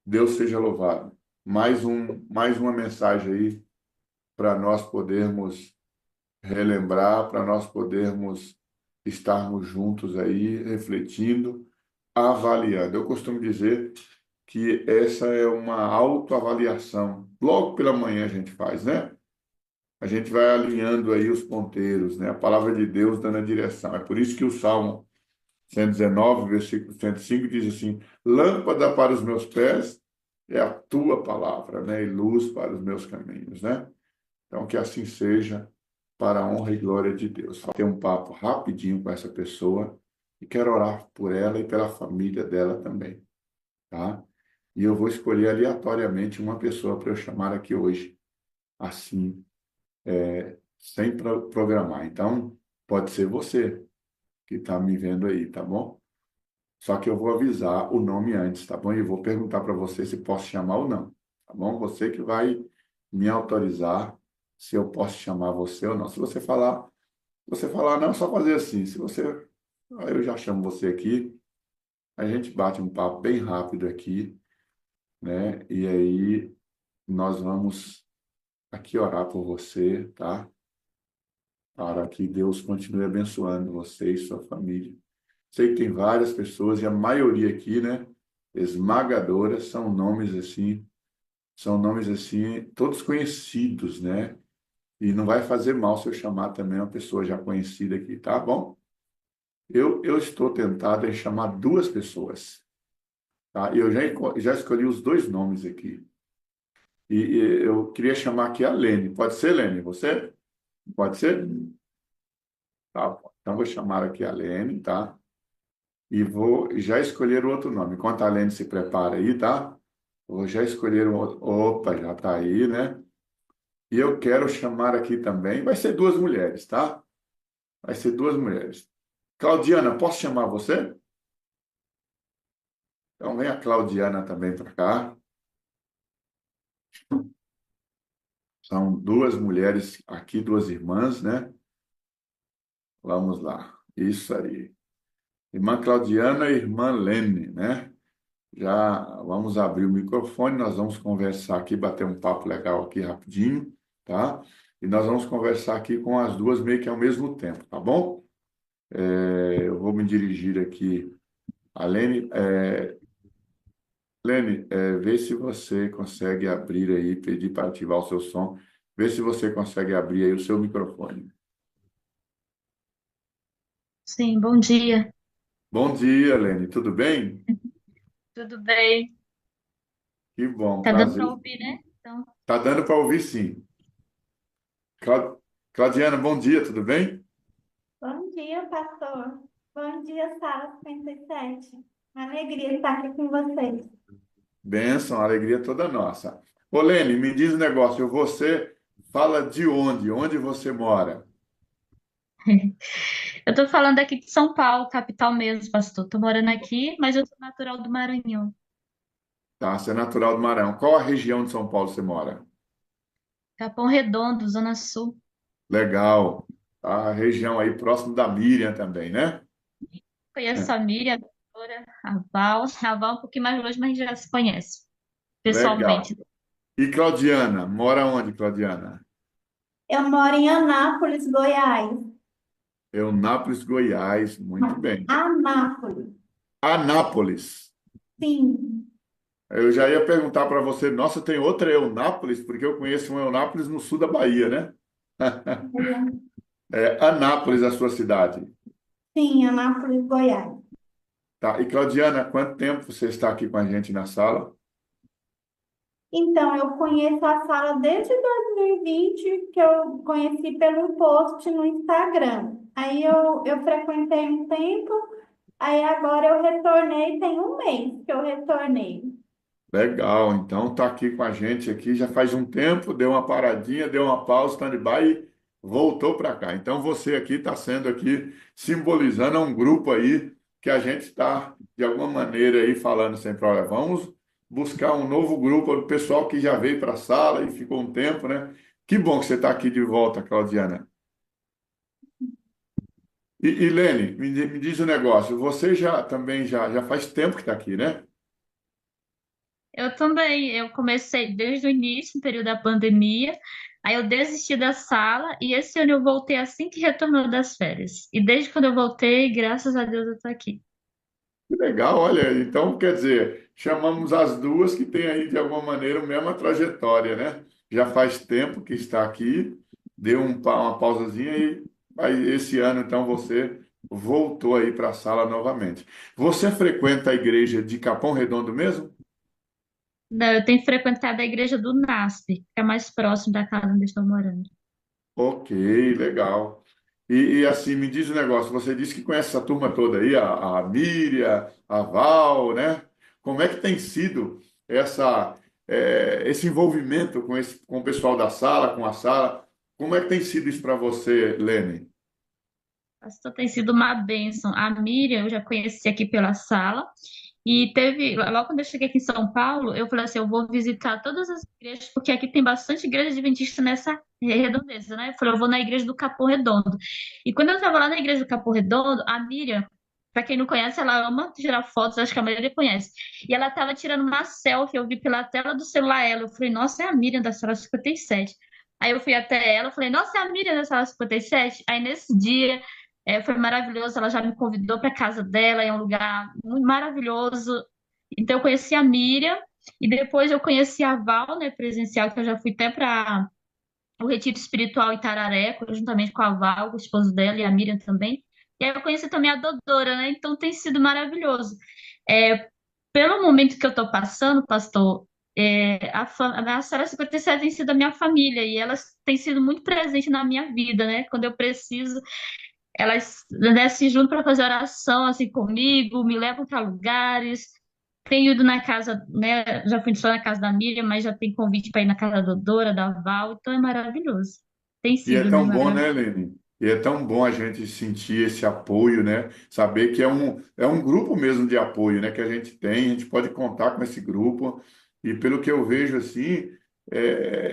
Deus seja louvado. Mais uma mensagem aí para nós podermos relembrar, para nós podermos estarmos juntos aí, refletindo, avaliando. Eu costumo dizer que essa é uma autoavaliação. Logo pela manhã a gente faz, né? A gente vai alinhando aí os ponteiros, né? A palavra de Deus dando a direção. É por isso que o Salmo 119, versículo 105 diz assim: Lâmpada para os meus pés é a tua palavra, né? E luz para os meus caminhos, né? Então, que assim seja, para a honra e glória de Deus. Vou ter um papo rapidinho com essa pessoa e quero orar por ela e pela família dela também, tá? E eu vou escolher aleatoriamente uma pessoa para eu chamar aqui hoje, assim, sem programar. Então, Pode ser você que está me vendo aí, tá bom? Só que eu vou avisar o nome antes, tá bom? E eu vou perguntar para você se posso chamar ou não, tá bom? Você que vai me autorizar se eu posso chamar você ou não. Se você falar não, é só fazer assim. Se você, aí eu já chamo você aqui, a gente bate um papo bem rápido aqui, né? E aí nós vamos aqui orar por você, tá? Para que Deus continue abençoando você e sua família. Sei que tem várias pessoas, e a maioria aqui, né, esmagadora, são nomes assim, todos conhecidos, né? E não vai fazer mal se eu chamar também uma pessoa já conhecida aqui, tá bom? Eu estou tentado em chamar duas pessoas, tá? E eu já escolhi os dois nomes aqui. E eu queria chamar aqui a Lene. Pode ser, Lene? Você? Pode ser? Tá bom. Então, vou chamar aqui a Lene, tá? E vou já escolher o outro nome. Enquanto a Lene se prepara aí, tá? Vou já escolher o outro. Opa, já tá aí, né? E eu quero chamar aqui também. Vai ser duas mulheres, tá? Vai ser duas mulheres. Claudiana, posso chamar você? Então, vem a Claudiana também para cá. São duas mulheres aqui, duas irmãs, né? Vamos lá. Isso aí. Irmã Claudiana e irmã Lene, né? Já vamos abrir o microfone, nós vamos conversar aqui, bater um papo legal aqui rapidinho, tá? E nós vamos conversar aqui com as duas meio que ao mesmo tempo, tá bom? Eu vou me dirigir aqui a Lene. Lene, vê se você consegue abrir aí, pedir para ativar o seu som, vê se você consegue abrir aí o seu microfone.
Sim, bom dia.
Bom dia, Lene, tudo bem?
Tudo bem?
Que bom,
Tá dando para
prazer.
ouvir, né? Então,
Tá dando para ouvir, sim. Claudiana, bom dia, tudo bem?
Bom dia, pastor. Bom dia, Sala 57. Uma alegria estar aqui com vocês.
Bênção, alegria toda nossa. Ô, Lene, me diz um negócio, você fala de onde? Onde você mora?
eu tô falando aqui de São Paulo, capital mesmo, pastor. Tô morando aqui, mas eu sou natural do Maranhão.
Tá, você é natural do Maranhão. Qual a região de São Paulo você mora?
Capão Redondo, Zona Sul.
Legal. Tá, a região aí próximo da Miriam também, né?
Conheço a Miriam, a doutora, a Val. A Val é um pouquinho mais longe, mas a gente já se conhece
Legal.
pessoalmente.
E Claudiana, mora onde, Claudiana?
Eu moro em Anápolis, Goiás.
Eunápolis, Goiás. Muito bem.
Anápolis,
Anápolis.
sim.
Eu já ia perguntar para você, nossa, tem outra Eunápolis, porque eu conheço um Eunápolis no sul da Bahia, né? É Anápolis, a sua cidade.
Sim, Anápolis, Goiás.
Tá. E Claudiana, quanto tempo você está aqui com a gente na sala?
Então, eu conheço a sala desde 2020, que eu conheci pelo post no Instagram. Aí eu frequentei um tempo, aí agora eu retornei, tem um mês que eu retornei.
Legal, então está aqui com a gente aqui já faz um tempo, deu uma paradinha, deu uma pausa, stand-by e voltou para cá. Então você aqui está sendo aqui simbolizando um grupo aí que a gente está de alguma maneira aí falando sempre, olha, vamos buscar um novo grupo, o pessoal que já veio para a sala e ficou um tempo, né? Que bom que você está aqui de volta, Claudiana. E Lene, me diz um negócio, você já também já faz tempo que está aqui, né?
Eu também, eu comecei desde o início, no período da pandemia, aí eu desisti da sala e esse ano eu voltei assim que retornou das férias. E desde quando eu voltei, graças a Deus eu tô aqui.
Que legal, olha, então quer dizer, chamamos as duas que têm aí de alguma maneira a mesma trajetória, né? Já faz tempo que está aqui, deu uma pausazinha e aí, esse ano então você voltou aí para a sala novamente. Você frequenta a igreja de Capão Redondo mesmo?
Não, eu tenho frequentado a igreja do NASP, que é mais próximo da casa onde eu estou morando.
Ok, legal. E assim, me diz um negócio, você disse que conhece essa turma toda aí, a Miriam, a Val, né? Como é que tem sido esse envolvimento com o pessoal da sala, com a sala? Como é que tem sido isso para você, Lene?
Pastor, tem sido uma bênção. A Miriam eu já conheci aqui pela sala. E teve, logo quando eu cheguei aqui em São Paulo, eu falei assim, eu vou visitar todas as igrejas, porque aqui tem bastante igreja adventista nessa redondeza, né? Eu falei, eu vou na igreja do Capão Redondo. E quando eu estava lá na igreja do Capão Redondo, a Miriam, para quem não conhece, ela ama tirar fotos, acho que a maioria conhece. E ela estava tirando uma selfie, eu vi pela tela do celular ela, eu falei, nossa, é a Miriam da sala 57. Aí eu fui até ela, eu falei, nossa, é a Miriam da sala 57. Aí nesse dia foi maravilhoso, ela já me convidou para casa dela, é um lugar muito maravilhoso. Então eu conheci a Miriam e depois eu conheci a Val, né, presencial, que eu já fui até para o retiro espiritual em Tarareco, juntamente com a Val, o esposo dela e a Miriam também. E aí eu conheci também a Dodora, né? Então tem sido maravilhoso. É, pelo momento que eu estou passando, pastor, a Sara 57 tem sido a minha família e elas têm sido muito presentes na minha vida, né? Quando eu preciso, elas, né, se juntam para fazer oração assim comigo, me levam para lugares. Tenho ido na casa, né? Já fui só na casa da Miriam, mas já tem convite para ir na casa da Dora, da Val, então é maravilhoso. Tem
E é
sido, né?
tão bom, né,
Maravilhoso.
Lene? E é tão bom a gente sentir esse apoio, né? Saber que é um grupo mesmo de apoio, né? Que a gente pode contar com esse grupo. E pelo que eu vejo, assim,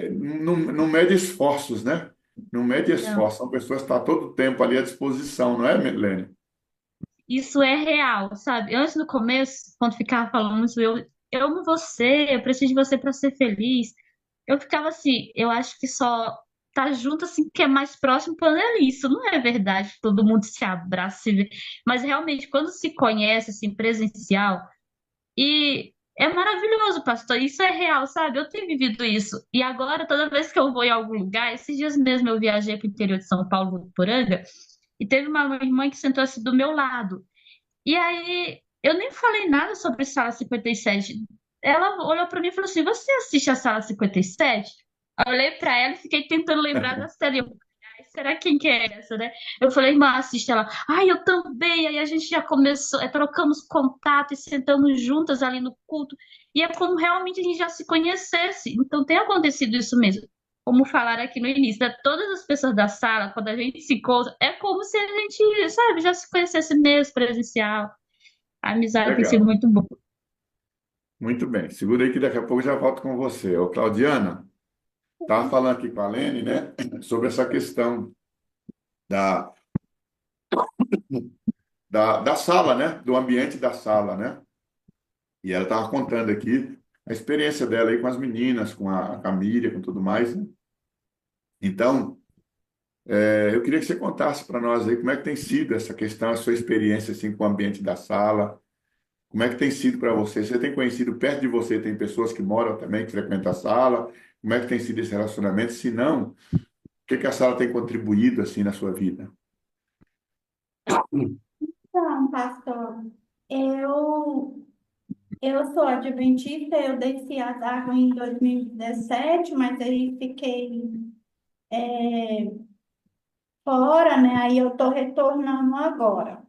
não mede esforços, né? Não mede
Não,
esforços. São pessoas que estão todo o tempo ali à disposição, não é, Lene?
isso é real, sabe? Antes no começo, quando ficava falando isso, eu amo você, eu preciso de você para ser feliz. Eu ficava assim, eu acho que só tá junto assim que é mais próximo quando é isso. Não é verdade, que todo mundo se abraça, se vê. Mas realmente, quando se conhece assim presencial, e é maravilhoso, pastor. Isso é real, sabe? Eu tenho vivido isso. E agora, toda vez que eu vou em algum lugar, esses dias mesmo eu viajei para o interior de São Paulo, Votuporanga, e teve uma irmã que sentou assim do meu lado. E aí, eu nem falei nada sobre Sala 57. Ela olhou para mim e falou assim: Você assiste a Sala 57? Eu olhei para ela e fiquei tentando lembrar da série. Ai, será quem que é essa, né? Eu falei, irmã, assiste ela. Ai, eu também. Aí a gente já começou, trocamos contato e sentamos juntas ali no culto. E é como realmente a gente já se conhecesse. Então tem acontecido isso mesmo. Como falaram aqui no início, né? Todas as pessoas da sala, quando a gente se encontra, é como se a gente, sabe, já se conhecesse mesmo, presencial. A amizade tem sido
Legal.
muito boa.
Muito bem. Segura aí que daqui a pouco eu já volto com você. Ô, Claudiana, estava falando aqui com a Lene, né? Sobre essa questão da, da sala, né? Do ambiente da sala, né? E ela estava contando aqui a experiência dela aí com as meninas, com a Camila, com tudo mais, né? Então, eu queria que você contasse para nós aí como é que tem sido essa questão, a sua experiência assim com o ambiente da sala, como é que tem sido para você? Você tem conhecido perto de você, tem pessoas que moram também, que frequentam a sala? Como é que tem sido esse relacionamento? Se não, o que que a sala tem contribuído assim na sua vida?
Então, pastor, eu, eu sou adventista, eu desci as águas em 2017, mas aí fiquei fora, né? Aí eu tô retornando agora.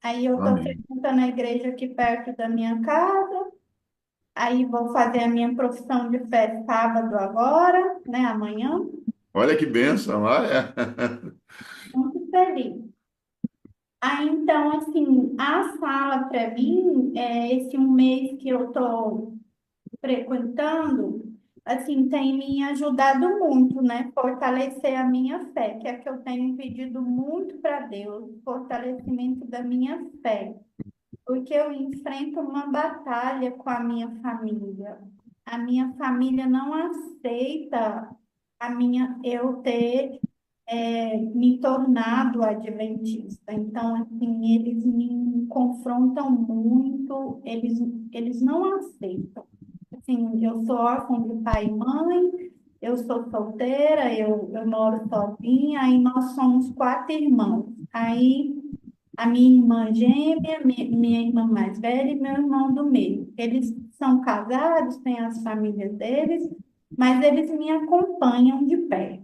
Aí eu tô
Amém.
frequentando a igreja aqui perto da minha casa. Aí vou fazer a minha profissão de fé sábado agora, né? Amanhã.
Olha que bênção, olha.
Muito feliz. Aí, então, assim, a sala para mim, esse um mês que eu tô frequentando, assim, tem me ajudado muito, né? Fortalecer a minha fé, que é que eu tenho pedido muito para Deus, fortalecimento da minha fé, porque eu enfrento uma batalha com a minha família. A minha família não aceita eu ter me tornado adventista. Então, assim, eles me confrontam muito, eles não aceitam. Assim, eu sou órfã de pai e mãe, eu sou solteira, eu moro sozinha, aí nós somos quatro irmãos. Aí a minha irmã gêmea, minha irmã mais velha e meu irmão do meio. Eles são casados, têm as famílias deles, mas eles me acompanham de perto.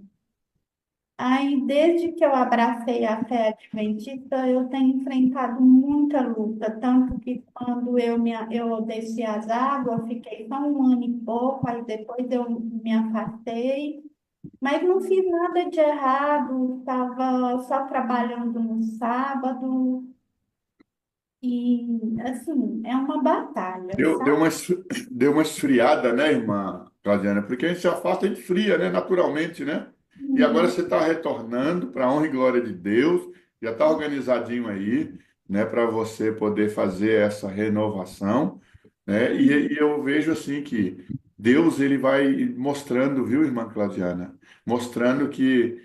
Aí, desde que eu abracei a fé adventista, eu tenho enfrentado muita luta, tanto que quando eu desci as águas, eu fiquei só um ano e pouco, aí depois eu me afastei, mas não fiz nada de errado, estava só trabalhando no sábado e, assim, é uma batalha,
Deu
sabe?
uma, deu uma esfriada, né, irmã Claudiana? Porque a gente se afasta, a gente fria, né, naturalmente, né? E agora
Uhum.
você está retornando para a honra e glória de Deus, já está organizadinho aí, né, para você poder fazer essa renovação, né? E eu vejo assim que Deus ele vai mostrando, viu, irmã Claudiana? Mostrando que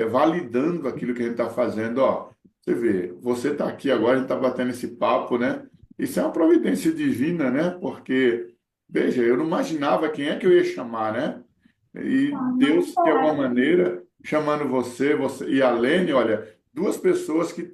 validando aquilo que a gente está fazendo, ó. Você vê, você está aqui agora, a gente está batendo esse papo, né? Isso é uma providência divina, né? Porque, veja, eu não imaginava quem é que eu ia chamar, né? E
Não
Deus, de alguma
pode.
maneira, chamando você e a Lene, olha, duas pessoas que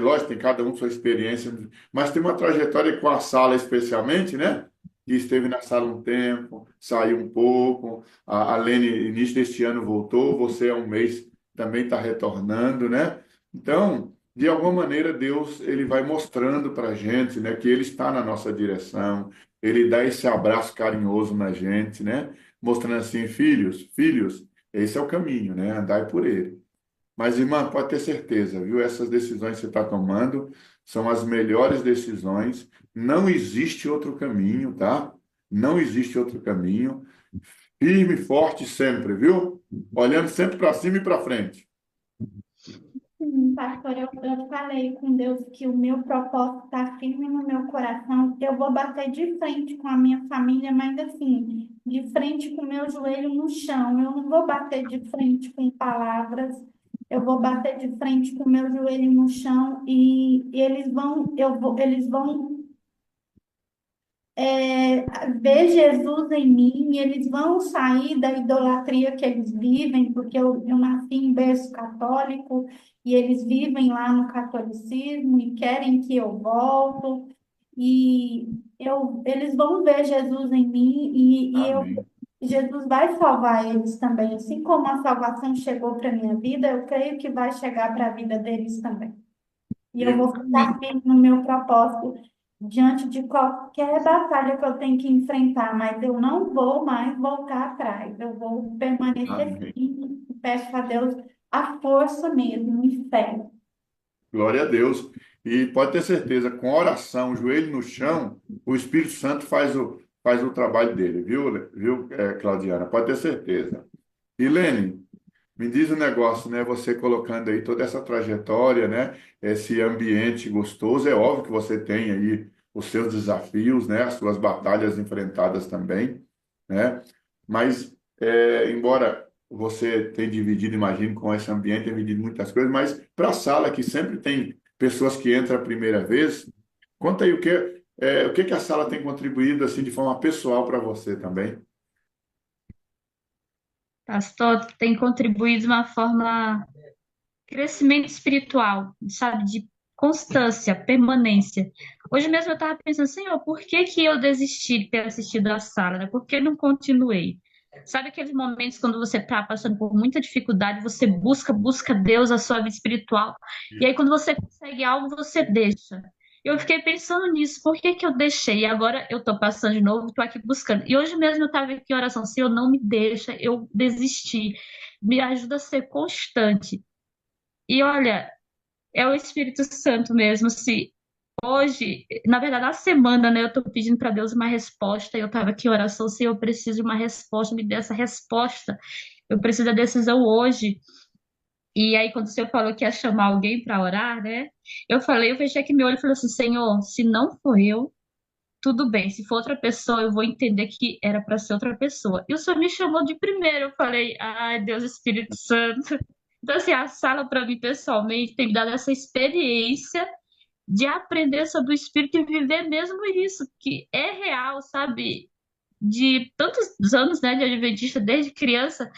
lógico, tem cada um sua experiência, mas tem uma trajetória com a sala especialmente, né? Que esteve na sala um tempo, saiu um pouco, a Lene, início deste ano, voltou, você há um mês também está retornando, né? Então, de alguma maneira, Deus ele vai mostrando para a gente, né, que Ele está na nossa direção, Ele dá esse abraço carinhoso na gente, né? Mostrando assim, filhos, filhos, esse é o caminho, né? Andai por ele. Mas, irmã, pode ter certeza, viu? Essas decisões que você está tomando são as melhores decisões. Não existe outro caminho, tá? Não existe outro caminho. Firme e forte sempre, viu? Olhando sempre para cima e para frente.
Sim, pastor, eu falei com Deus que o meu propósito está firme no meu coração. Eu vou bater de frente com a minha família, mas assim, de frente com o meu joelho no chão. Eu não vou bater de frente com palavras. Eu vou bater de frente com o meu joelho no chão e eles vão ver Jesus em mim, e eles vão sair da idolatria que eles vivem, porque eu nasci em berço católico e eles vivem lá no catolicismo e querem que eu volto, e eles vão ver Jesus em mim
Amém.
Jesus vai salvar eles também, assim como a salvação chegou para minha vida, eu creio que vai chegar para a vida deles também. E eu
E
vou ficar firme no meu propósito diante de qualquer batalha que eu tenho que enfrentar, mas eu não vou mais voltar atrás. Eu vou permanecer
amém.
firme e peço a Deus a força mesmo, e fé.
Glória a Deus. E pode ter certeza, com oração, joelho no chão, o Espírito Santo faz o trabalho dele, viu, Claudiana? Pode ter certeza. E Lene, me diz um negócio, né? Você colocando aí toda essa trajetória, né? Esse ambiente gostoso, é óbvio que você tem aí os seus desafios, né? As suas batalhas enfrentadas também, né? Mas, embora você tenha dividido, imagino, com esse ambiente, tenha dividido muitas coisas, mas para a sala, que sempre tem pessoas que entram a primeira vez, conta aí o que que a sala tem contribuído, assim, de forma pessoal para você também.
Pastor, tem contribuído de uma forma crescimento espiritual, sabe, de constância, permanência. Hoje mesmo eu estava pensando, Senhor, por que que eu desisti de ter assistido a sala, né? Por que não continuei? Sabe aqueles momentos quando você está passando por muita dificuldade, você busca Deus, a sua vida espiritual, e aí quando você consegue algo, você deixa. Eu fiquei pensando nisso, por que que eu deixei? E agora eu estou passando de novo, estou aqui buscando. E hoje mesmo eu estava aqui em oração, Senhor, não me deixa, eu desisti. Me ajuda a ser constante. E olha, é o Espírito Santo mesmo. Se hoje, na verdade, na semana, né, eu tô pedindo para Deus uma resposta. Eu tava aqui em oração, se eu preciso de uma resposta, me dê essa resposta. Eu preciso da decisão hoje. E aí, quando o Senhor falou que ia chamar alguém para orar, né? Eu fechei aqui meu olho e falei assim: Senhor, se não for eu, tudo bem. Se for outra pessoa, eu vou entender que era para ser outra pessoa. E o Senhor me chamou de primeiro. Eu falei: ai, Deus, Espírito Santo. Então, assim, a sala para mim pessoalmente tem me dado essa experiência de aprender sobre o espírito e viver mesmo isso, que é real, sabe? De tantos anos, né, de adventista, desde criança.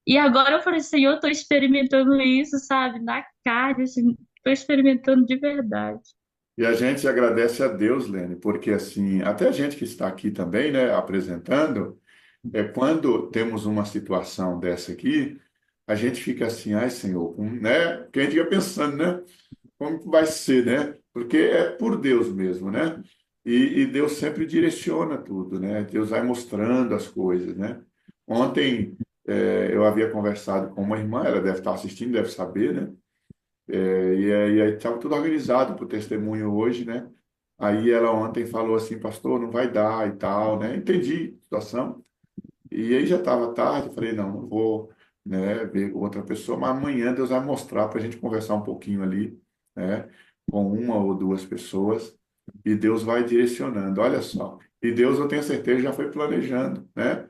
E agora eu falei, Senhor, eu tô experimentando isso, sabe? Na carne, assim, tô experimentando de verdade.
E a gente agradece a Deus, Lene, porque assim, até a gente que está aqui também, né, apresentando, quando temos uma situação dessa aqui, a gente fica assim, ai Senhor, né? Porque a gente fica pensando, né? Como que vai ser, né? Porque é por Deus mesmo, né? E Deus sempre direciona tudo, né? Deus vai mostrando as coisas, né? Ontem eu havia conversado com uma irmã, ela deve estar assistindo, deve saber, né? E aí estava tudo organizado para o testemunho hoje, né? Aí ela ontem falou assim, pastor, não vai dar e tal, né? Entendi a situação. E aí já estava tarde, eu falei, não, não vou, né, ver com outra pessoa, mas amanhã Deus vai mostrar para a gente conversar um pouquinho ali, né, com uma ou duas pessoas, e Deus vai direcionando, olha só. E Deus, eu tenho certeza, já foi planejando, né,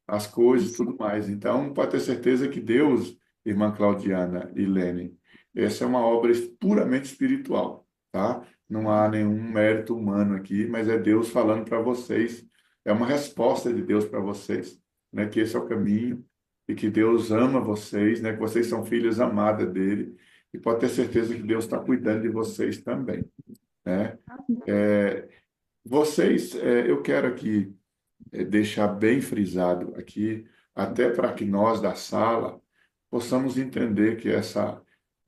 as coisas e tudo mais. Então, pode ter certeza que Deus, irmã Claudiana e Lene, essa é uma obra puramente espiritual, tá? Não há nenhum mérito humano aqui, mas é Deus falando para vocês, é uma resposta de Deus para vocês, né? Que esse é o caminho e que Deus ama vocês, né? Que vocês são filhas amadas dele e pode ter certeza que Deus está cuidando de vocês também, né? É, vocês, eu quero aqui deixar bem frisado aqui, até para que nós da sala possamos entender que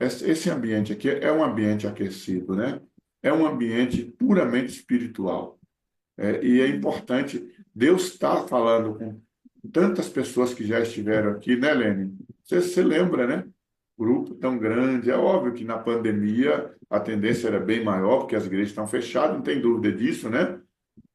esse ambiente aqui é um ambiente aquecido, né? É um ambiente puramente espiritual. E é importante, Deus está falando com tantas pessoas que já estiveram aqui, né, Lene? Você lembra, né? Grupo tão grande. É óbvio que na pandemia a tendência era bem maior, porque as igrejas estão fechadas, não tem dúvida disso, né?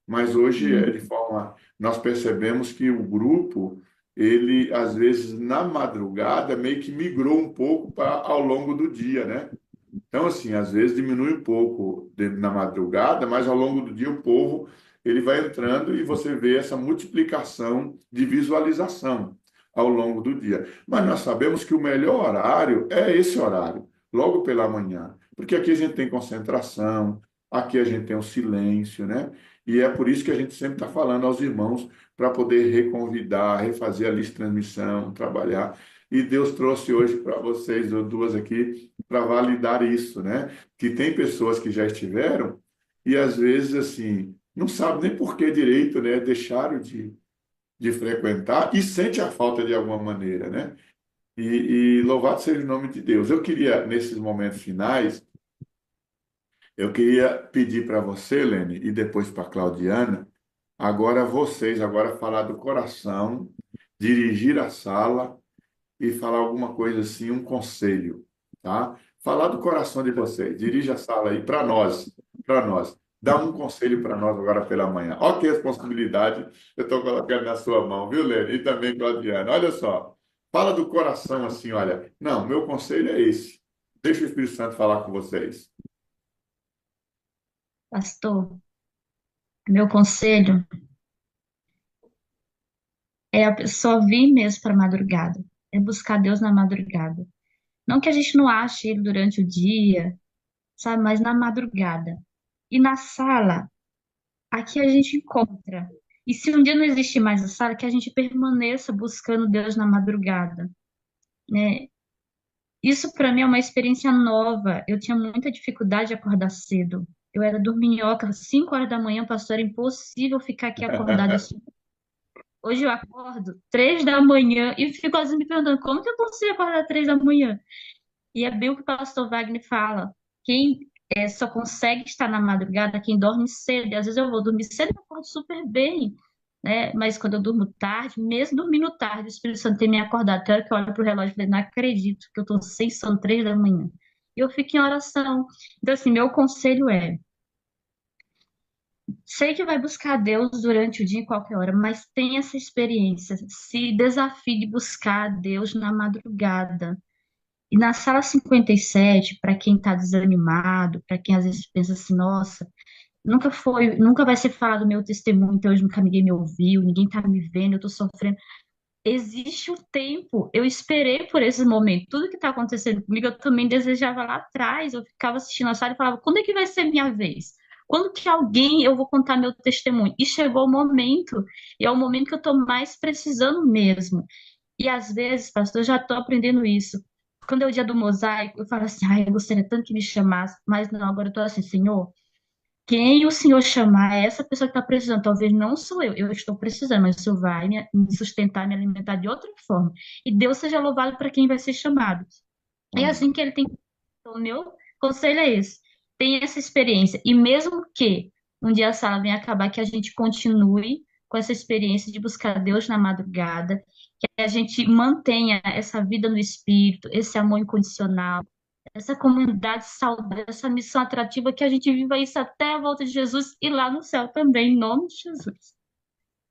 Mas hoje, de forma, nós percebemos que o grupo, ele, às vezes, na madrugada, meio que migrou um pouco para ao longo do dia, né? Então, assim, às vezes diminui um pouco na madrugada, mas ao longo do dia o povo ele vai entrando e você vê essa multiplicação de visualização ao longo do dia. Mas nós sabemos que o melhor horário é esse horário, logo pela manhã, porque aqui a gente tem concentração, aqui a gente tem o silêncio, né? E é por isso que a gente sempre está falando aos irmãos para poder reconvidar, refazer a lista de transmissão, trabalhar. E Deus trouxe hoje para vocês, ou duas aqui, para validar isso, né? Que tem pessoas que já estiveram e às vezes assim não sabe nem por que direito, né? Deixaram de frequentar e sente a falta de alguma maneira, né? E louvado seja o nome de Deus. Eu queria nesses momentos finais, eu queria pedir para você, Lene, e depois para a Claudiana, agora vocês agora falar do coração, dirigir a sala e falar alguma coisa assim, um conselho, tá? Falar do coração de vocês. Dirija a sala aí para nós, para nós. Dá um conselho para nós agora pela manhã. Olha que responsabilidade eu estou colocando na sua mão, viu, Lene? E também, Claudiana. Olha só. Fala do coração assim, olha. Não, meu conselho é esse. Deixa o Espírito Santo falar com vocês.
Pastor, meu conselho é a pessoa vir mesmo para a madrugada, é buscar Deus na madrugada. Não que a gente não ache Ele durante o dia, sabe, mas na madrugada. E na sala, aqui a gente encontra. E se um dia não existir mais a sala, que a gente permaneça buscando Deus na madrugada, né? Isso para mim é uma experiência nova. Eu tinha muita dificuldade de acordar cedo. Eu era dorminhoca, às 5 horas da manhã, pastor, era impossível ficar aqui acordada. Hoje eu acordo 3 da manhã e fico às vezes me perguntando como que eu consigo acordar 3 da manhã. E é bem o que o pastor Wagner fala. Quem só consegue estar na madrugada, quem dorme cedo. E às vezes eu vou dormir cedo e acordo super bem, né? Mas quando eu durmo tarde, mesmo dormindo tarde, o Espírito Santo tem me acordado. Até hora que eu olho pro relógio e falei, não acredito que eu tô sem sono 3 da manhã. E eu fico em oração. Então, assim, meu conselho é, sei que vai buscar Deus durante o dia, em qualquer hora, mas tenha essa experiência. Se desafie de buscar Deus na madrugada. E na sala 57, para quem está desanimado, para quem às vezes pensa assim, nossa, nunca vai ser falado o meu testemunho, então hoje nunca ninguém me ouviu, ninguém está me vendo, eu estou sofrendo. Existe o tempo, eu esperei por esse momento. Tudo que está acontecendo comigo, eu também desejava lá atrás. Eu ficava assistindo a sala e falava, quando é que vai ser minha vez? Quando que alguém eu vou contar meu testemunho? E chegou o momento, e é o momento que eu estou mais precisando mesmo. E às vezes, pastor, eu já estou aprendendo isso. Quando é o dia do mosaico, eu falo assim, ai, eu gostaria tanto que me chamasse, mas não, agora eu estou assim, Senhor, quem o Senhor chamar é essa pessoa que está precisando. Talvez não sou eu estou precisando, mas o Senhor vai me sustentar, me alimentar de outra forma. E Deus seja louvado para quem vai ser chamado. É
Amém.
assim que ele tem. Então, o meu conselho é esse: tenha essa experiência. E mesmo que um dia a sala venha acabar, que a gente continue com essa experiência de buscar Deus na madrugada, que a gente mantenha essa vida no Espírito, esse amor incondicional, essa comunidade saudável, essa missão atrativa, que a gente viva isso até a volta de Jesus e lá no céu também, em nome de Jesus.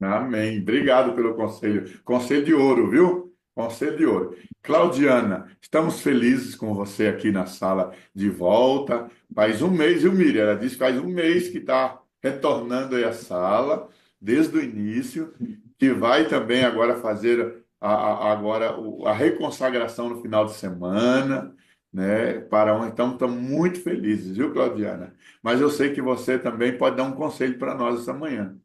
Amém. Obrigado pelo conselho. Conselho de ouro, viu? Conselho de ouro. Claudiana, estamos felizes com você aqui na sala de volta. Faz um mês, viu, Miriam? Ela disse que faz um mês que está retornando aí à sala, desde o início, que vai também agora fazer a reconsagração no final de semana, né? Para onde então estamos muito felizes, viu, Claudiana? Mas eu sei que você também pode dar um conselho para nós essa manhã.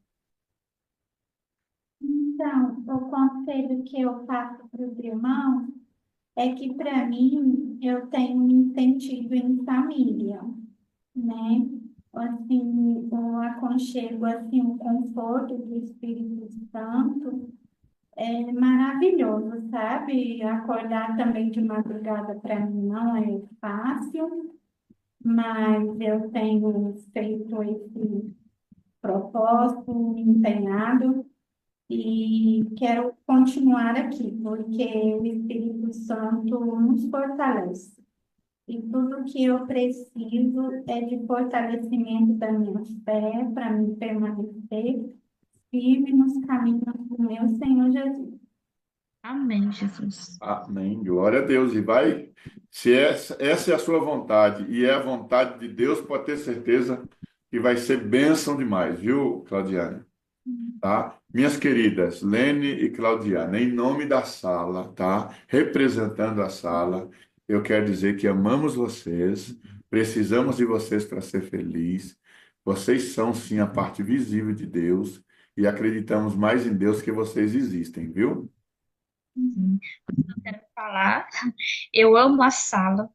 Então, o conselho que eu faço para os irmãos é que, para mim, eu tenho me sentido em família, né? Assim, o aconchego, assim, o conforto do Espírito Santo é maravilhoso, sabe? Acordar também de madrugada para mim não é fácil, mas eu tenho feito esse propósito, me empenhado e quero continuar aqui, porque o Espírito Santo nos fortalece. E tudo que eu preciso é de fortalecimento da minha fé para me permanecer firme nos caminhos do meu Senhor Jesus.
Amém, Jesus.
Amém. Glória a Deus. E vai, se essa é a sua vontade e é a vontade de Deus, pode ter certeza que vai ser bênção demais, viu, Claudiana? Tá? Minhas queridas, Lene e Claudiana, em nome da sala, tá? Representando a sala, eu quero dizer que amamos vocês, precisamos de vocês para ser feliz. Vocês são, sim, a parte visível de Deus e acreditamos mais em Deus que vocês existem, viu?
Sim. Eu quero falar, eu amo a sala,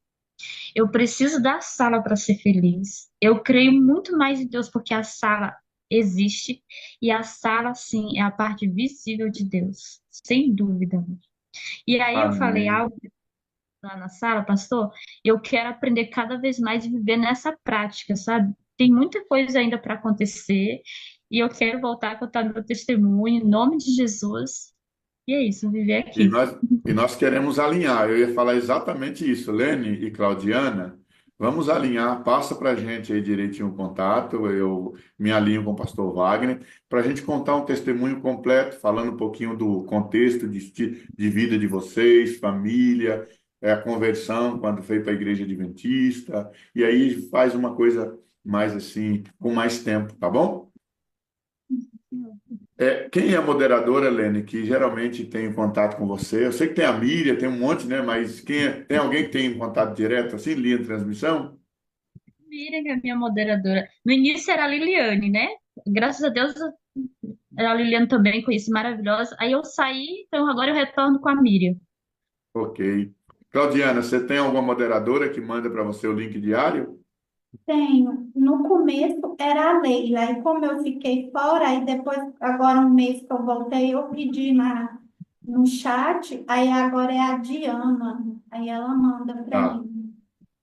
eu preciso da sala para ser feliz. Eu creio muito mais em Deus porque a sala existe e a sala, sim, é a parte visível de Deus, sem dúvida. E aí eu falei
Amém.
algo lá na sala, pastor, eu quero aprender cada vez mais e viver nessa prática, sabe? Tem muita coisa ainda para acontecer e eu quero voltar a contar meu testemunho em nome de Jesus. E é isso, viver
E
aqui.
nós, e nós queremos alinhar. Eu ia falar exatamente isso. Lene e Claudiana, vamos alinhar. Passa para a gente aí direitinho o contato. Eu me alinho com o pastor Wagner para a gente contar um testemunho completo, falando um pouquinho do contexto de vida de vocês, família, a conversão quando foi para a igreja adventista. E aí faz uma coisa mais assim, com mais tempo, tá bom? Quem é a moderadora, Lene, que geralmente tem contato com você? Eu sei que tem a Miriam, tem um monte, né? Mas tem alguém que tem contato direto, assim, linha de transmissão?
Miriam, que é a minha moderadora. No início era a Liliane, né? Graças a Deus, a Liliane também conheci, maravilhosa. Aí eu saí, então agora eu retorno com a Miriam.
Ok. Claudiana, você tem alguma moderadora que manda para você o link diário?
Tenho. No começo era a Leila, e como eu fiquei fora, aí depois, agora um mês que eu voltei, eu pedi no chat, aí agora é a Diana, aí ela manda para
Tá.
mim.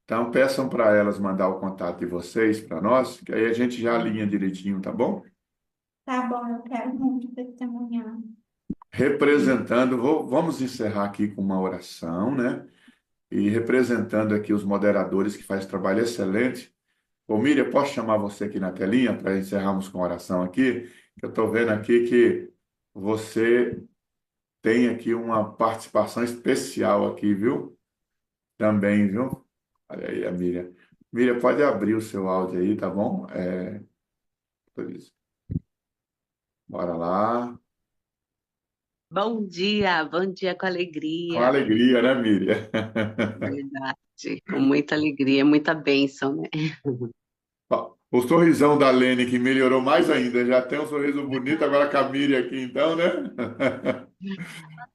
Então peçam para elas mandar o contato de vocês para nós, que aí a gente já alinha direitinho, tá bom?
Tá bom, eu quero muito testemunhar.
Representando, vamos encerrar aqui com uma oração, né? E representando aqui os moderadores que fazem trabalho excelente. Ô, Miriam, posso chamar você aqui na telinha para encerrarmos com oração aqui? Que eu estou vendo aqui que você tem aqui uma participação especial aqui, viu? Também, viu? Olha aí a Miriam. Miriam, pode abrir o seu áudio aí, tá bom? Por isso. Bora lá.
Bom dia com
Com
alegria,
alegria, né, Miriam?
verdade, com muita alegria, muita bênção, né?
Ó, o sorrisão da Lene que melhorou mais ainda. Já tem um sorriso bonito agora com a Miriam aqui, então, né?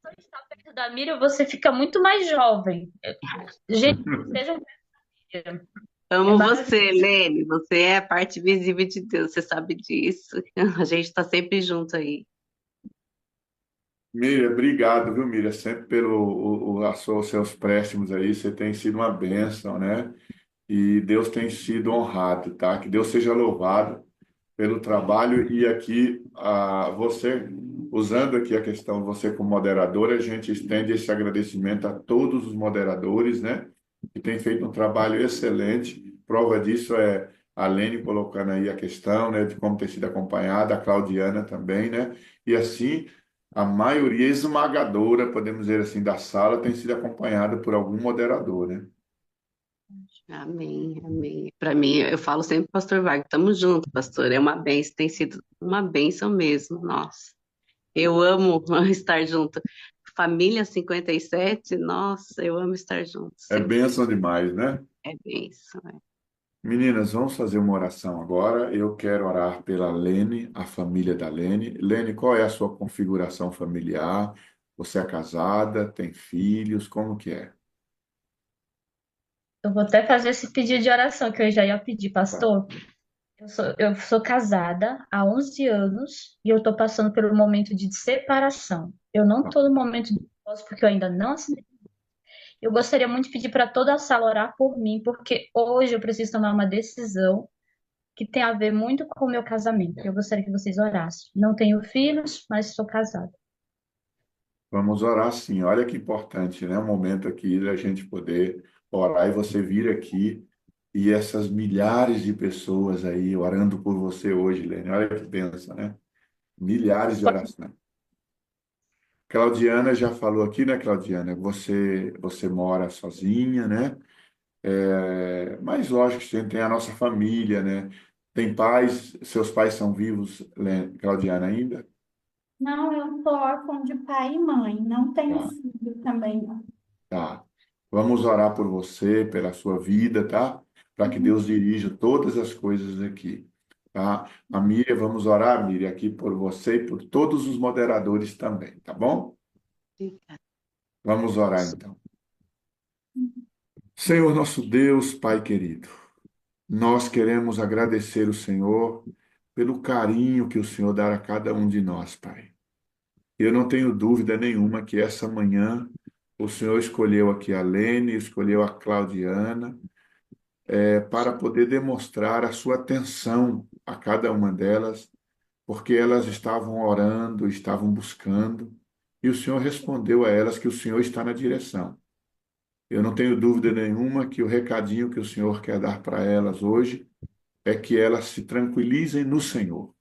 Quando está perto da Miriam, você fica muito mais jovem. Gente, sejam bem-vindos. É
Amo você,
maravilhoso.
Lene, você é a parte visível de Deus, você sabe disso. A gente está sempre junto aí.
Miriam, obrigado, viu, Miriam? Sempre pelo os seus préstimos aí, você tem sido uma bênção, né? E Deus tem sido honrado, tá? Que Deus seja louvado pelo trabalho. E aqui, você, usando aqui a questão, você como moderadora, a gente estende esse agradecimento a todos os moderadores, né? Que têm feito um trabalho excelente. Prova disso é a Lene colocando aí a questão, né, de como ter sido acompanhada, a Claudiana também, né? E assim, a maioria esmagadora, podemos dizer assim, da sala tem sido acompanhada por algum moderador, né?
Amém, amém. Para mim, eu falo sempre, pastor Wagner, estamos juntos, pastor. É uma bênção, tem sido uma bênção mesmo. Nossa, eu amo estar junto. Família 57, nossa, eu amo estar junto
É
sempre.
bênção demais, né?
É bênção.
Meninas, vamos fazer uma oração agora. Eu quero orar pela Lene, a família da Lene. Lene, qual é a sua configuração familiar? Você é casada, tem filhos, como que é?
Eu vou até fazer esse pedido de oração que eu já ia pedir,
Tá.
pastor. Eu sou casada há 11 anos e eu estou passando por um momento de separação. Eu não
Tá.
estou no momento de divórcio porque eu ainda não assinei. Eu gostaria muito de pedir para toda a sala orar por mim, porque hoje eu preciso tomar uma decisão que tem a ver muito com o meu casamento. Eu gostaria que vocês orassem. Não tenho filhos, mas sou casada.
Vamos orar sim. Olha que importante, né? O momento aqui da gente poder orar e você vir aqui e essas milhares de pessoas aí orando por você hoje, Lene. Olha que benção, né? Milhares de orações. Claudiana já falou aqui, né, Claudiana? Você mora sozinha, né? Mas lógico, você tem a nossa família, né? Tem pais, seus pais são vivos, Claudiana, ainda?
Não, eu sou órfã de pai e mãe, não tenho
Tá,
filho também, não.
tá. Vamos orar por você, pela sua vida, tá? Para que Deus dirija todas as coisas aqui, tá? A Miriam, vamos orar, Miriam, aqui por você e por todos os moderadores também, tá bom?
Obrigada.
Vamos orar então. Senhor nosso Deus, Pai querido, nós queremos agradecer o Senhor pelo carinho que o Senhor dá a cada um de nós, Pai. Eu não tenho dúvida nenhuma que essa manhã o Senhor escolheu aqui a Lene, escolheu a Claudiana, para poder demonstrar a sua atenção a cada uma delas, porque elas estavam orando, estavam buscando, e o Senhor respondeu a elas que o Senhor está na direção. Eu não tenho dúvida nenhuma que o recadinho que o Senhor quer dar para elas hoje é que elas se tranquilizem no Senhor.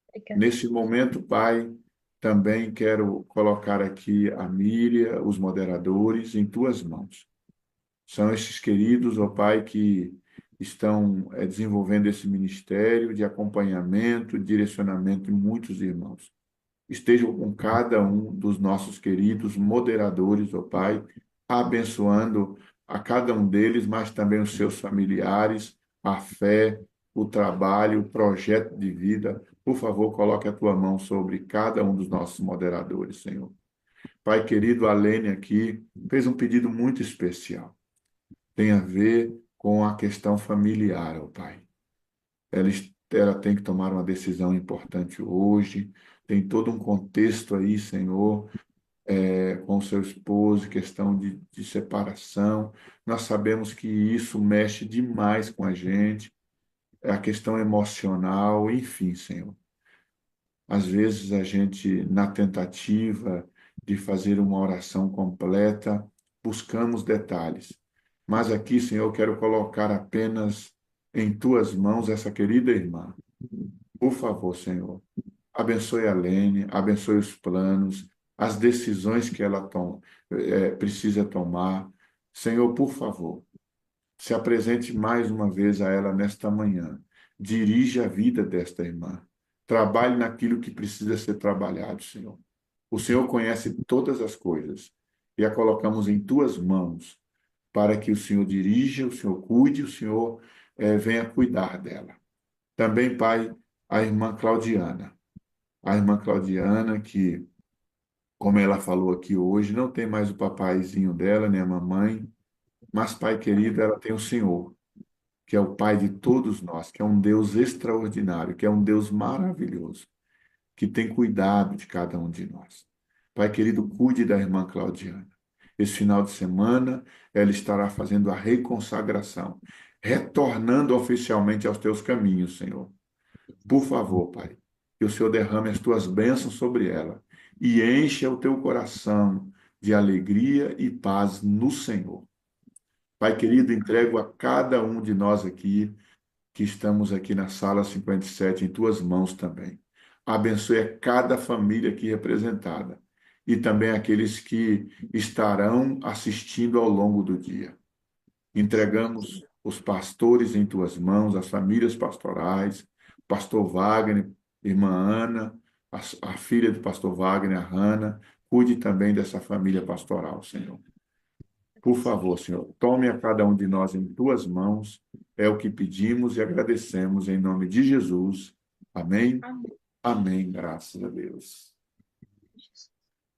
Obrigada.
Nesse momento, Pai, também quero colocar aqui a Míria, os moderadores, em tuas mãos. São esses queridos, ó Pai, que estão desenvolvendo esse ministério de acompanhamento, direcionamento de muitos irmãos. Estejam com cada um dos nossos queridos moderadores, ó Pai, abençoando a cada um deles, mas também os seus familiares, a fé, o trabalho, o projeto de vida. Por favor, coloque a tua mão sobre cada um dos nossos moderadores, Senhor. Pai querido, a Lene aqui fez um pedido muito especial. Tem a ver com a questão familiar, ó Pai. Ela tem que tomar uma decisão importante hoje. Tem todo um contexto aí, Senhor, com o seu esposo, questão de separação. Nós sabemos que isso mexe demais com a gente, é a questão emocional, enfim, Senhor. Às vezes a gente, na tentativa de fazer uma oração completa, buscamos detalhes. Mas aqui, Senhor, eu quero colocar apenas em tuas mãos essa querida irmã. Por favor, Senhor, abençoe a Lene, abençoe os planos, as decisões que ela precisa tomar. Senhor, por favor, se apresente mais uma vez a ela nesta manhã. Dirija a vida desta irmã. Trabalhe naquilo que precisa ser trabalhado, Senhor. O Senhor conhece todas as coisas e a colocamos em tuas mãos para que o Senhor dirija, o Senhor cuide, o Senhor venha cuidar dela. Também, Pai, a irmã Claudiana. A irmã Claudiana que, como ela falou aqui hoje, não tem mais o papaizinho dela, nem a mamãe, mas, Pai querido, ela tem o Senhor, que é o Pai de todos nós, que é um Deus extraordinário, que é um Deus maravilhoso, que tem cuidado de cada um de nós. Pai querido, cuide da irmã Claudiana. Esse final de semana, ela estará fazendo a reconsagração, retornando oficialmente aos teus caminhos, Senhor. Por favor, Pai, que o Senhor derrame as tuas bênçãos sobre ela e encha o teu coração de alegria e paz no Senhor. Pai querido, entrego a cada um de nós aqui, que estamos aqui na sala 57, em tuas mãos também. Abençoe a cada família aqui representada e também aqueles que estarão assistindo ao longo do dia. Entregamos os pastores em tuas mãos, as famílias pastorais, pastor Wagner, irmã Ana, a filha do pastor Wagner, a Hannah. Cuide também dessa família pastoral, Senhor. Por favor, Senhor, tome a cada um de nós em tuas mãos. É o que pedimos e agradecemos em nome de Jesus. Amém. Amém. Graças a Deus.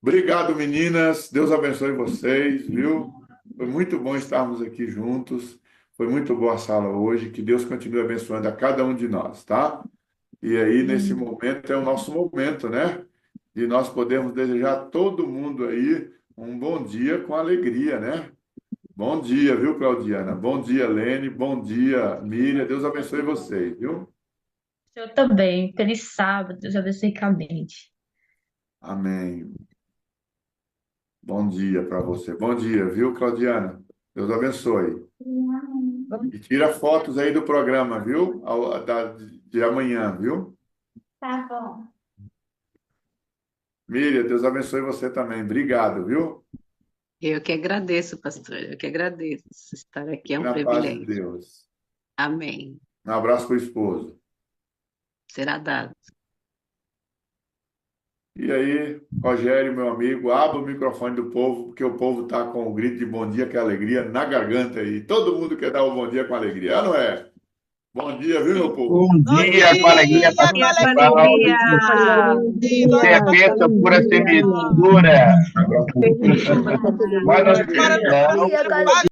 Obrigado, meninas. Deus abençoe vocês, viu? Foi muito bom estarmos aqui juntos. Foi muito boa a sala hoje. Que Deus continue abençoando a cada um de nós, tá? E aí, nesse momento, é o nosso momento, né? De nós podermos desejar a todo mundo aí um bom dia com alegria, né? Bom dia, viu, Claudiana? Bom dia, Lene. Bom dia, Miriam. Deus abençoe vocês, viu?
Eu também. Feliz sábado. Deus abençoe ricamente.
Amém. Bom dia para você. Bom dia, viu, Claudiana? Deus abençoe. E tira fotos aí do programa, viu? De amanhã, viu?
Tá bom.
Miriam, Deus abençoe você também. Obrigado, viu?
Eu que agradeço, pastor. Eu que agradeço. Estar aqui é um
Na paz de
privilégio.
Deus.
Amém.
Um abraço para o esposo.
Será dado.
E aí, Rogério, meu amigo, abra o microfone do povo, porque o povo está com o grito de bom dia, que é alegria, na garganta aí. Todo mundo quer dar o bom dia com alegria, ah, não é? Bom dia, viu, meu povo?
Bom dia, com alegria,
Bom dia, com
Pastor Paulo.
alegria.
Você é bênção, pura semeadura. Mas nós
Maravilha,
precisamos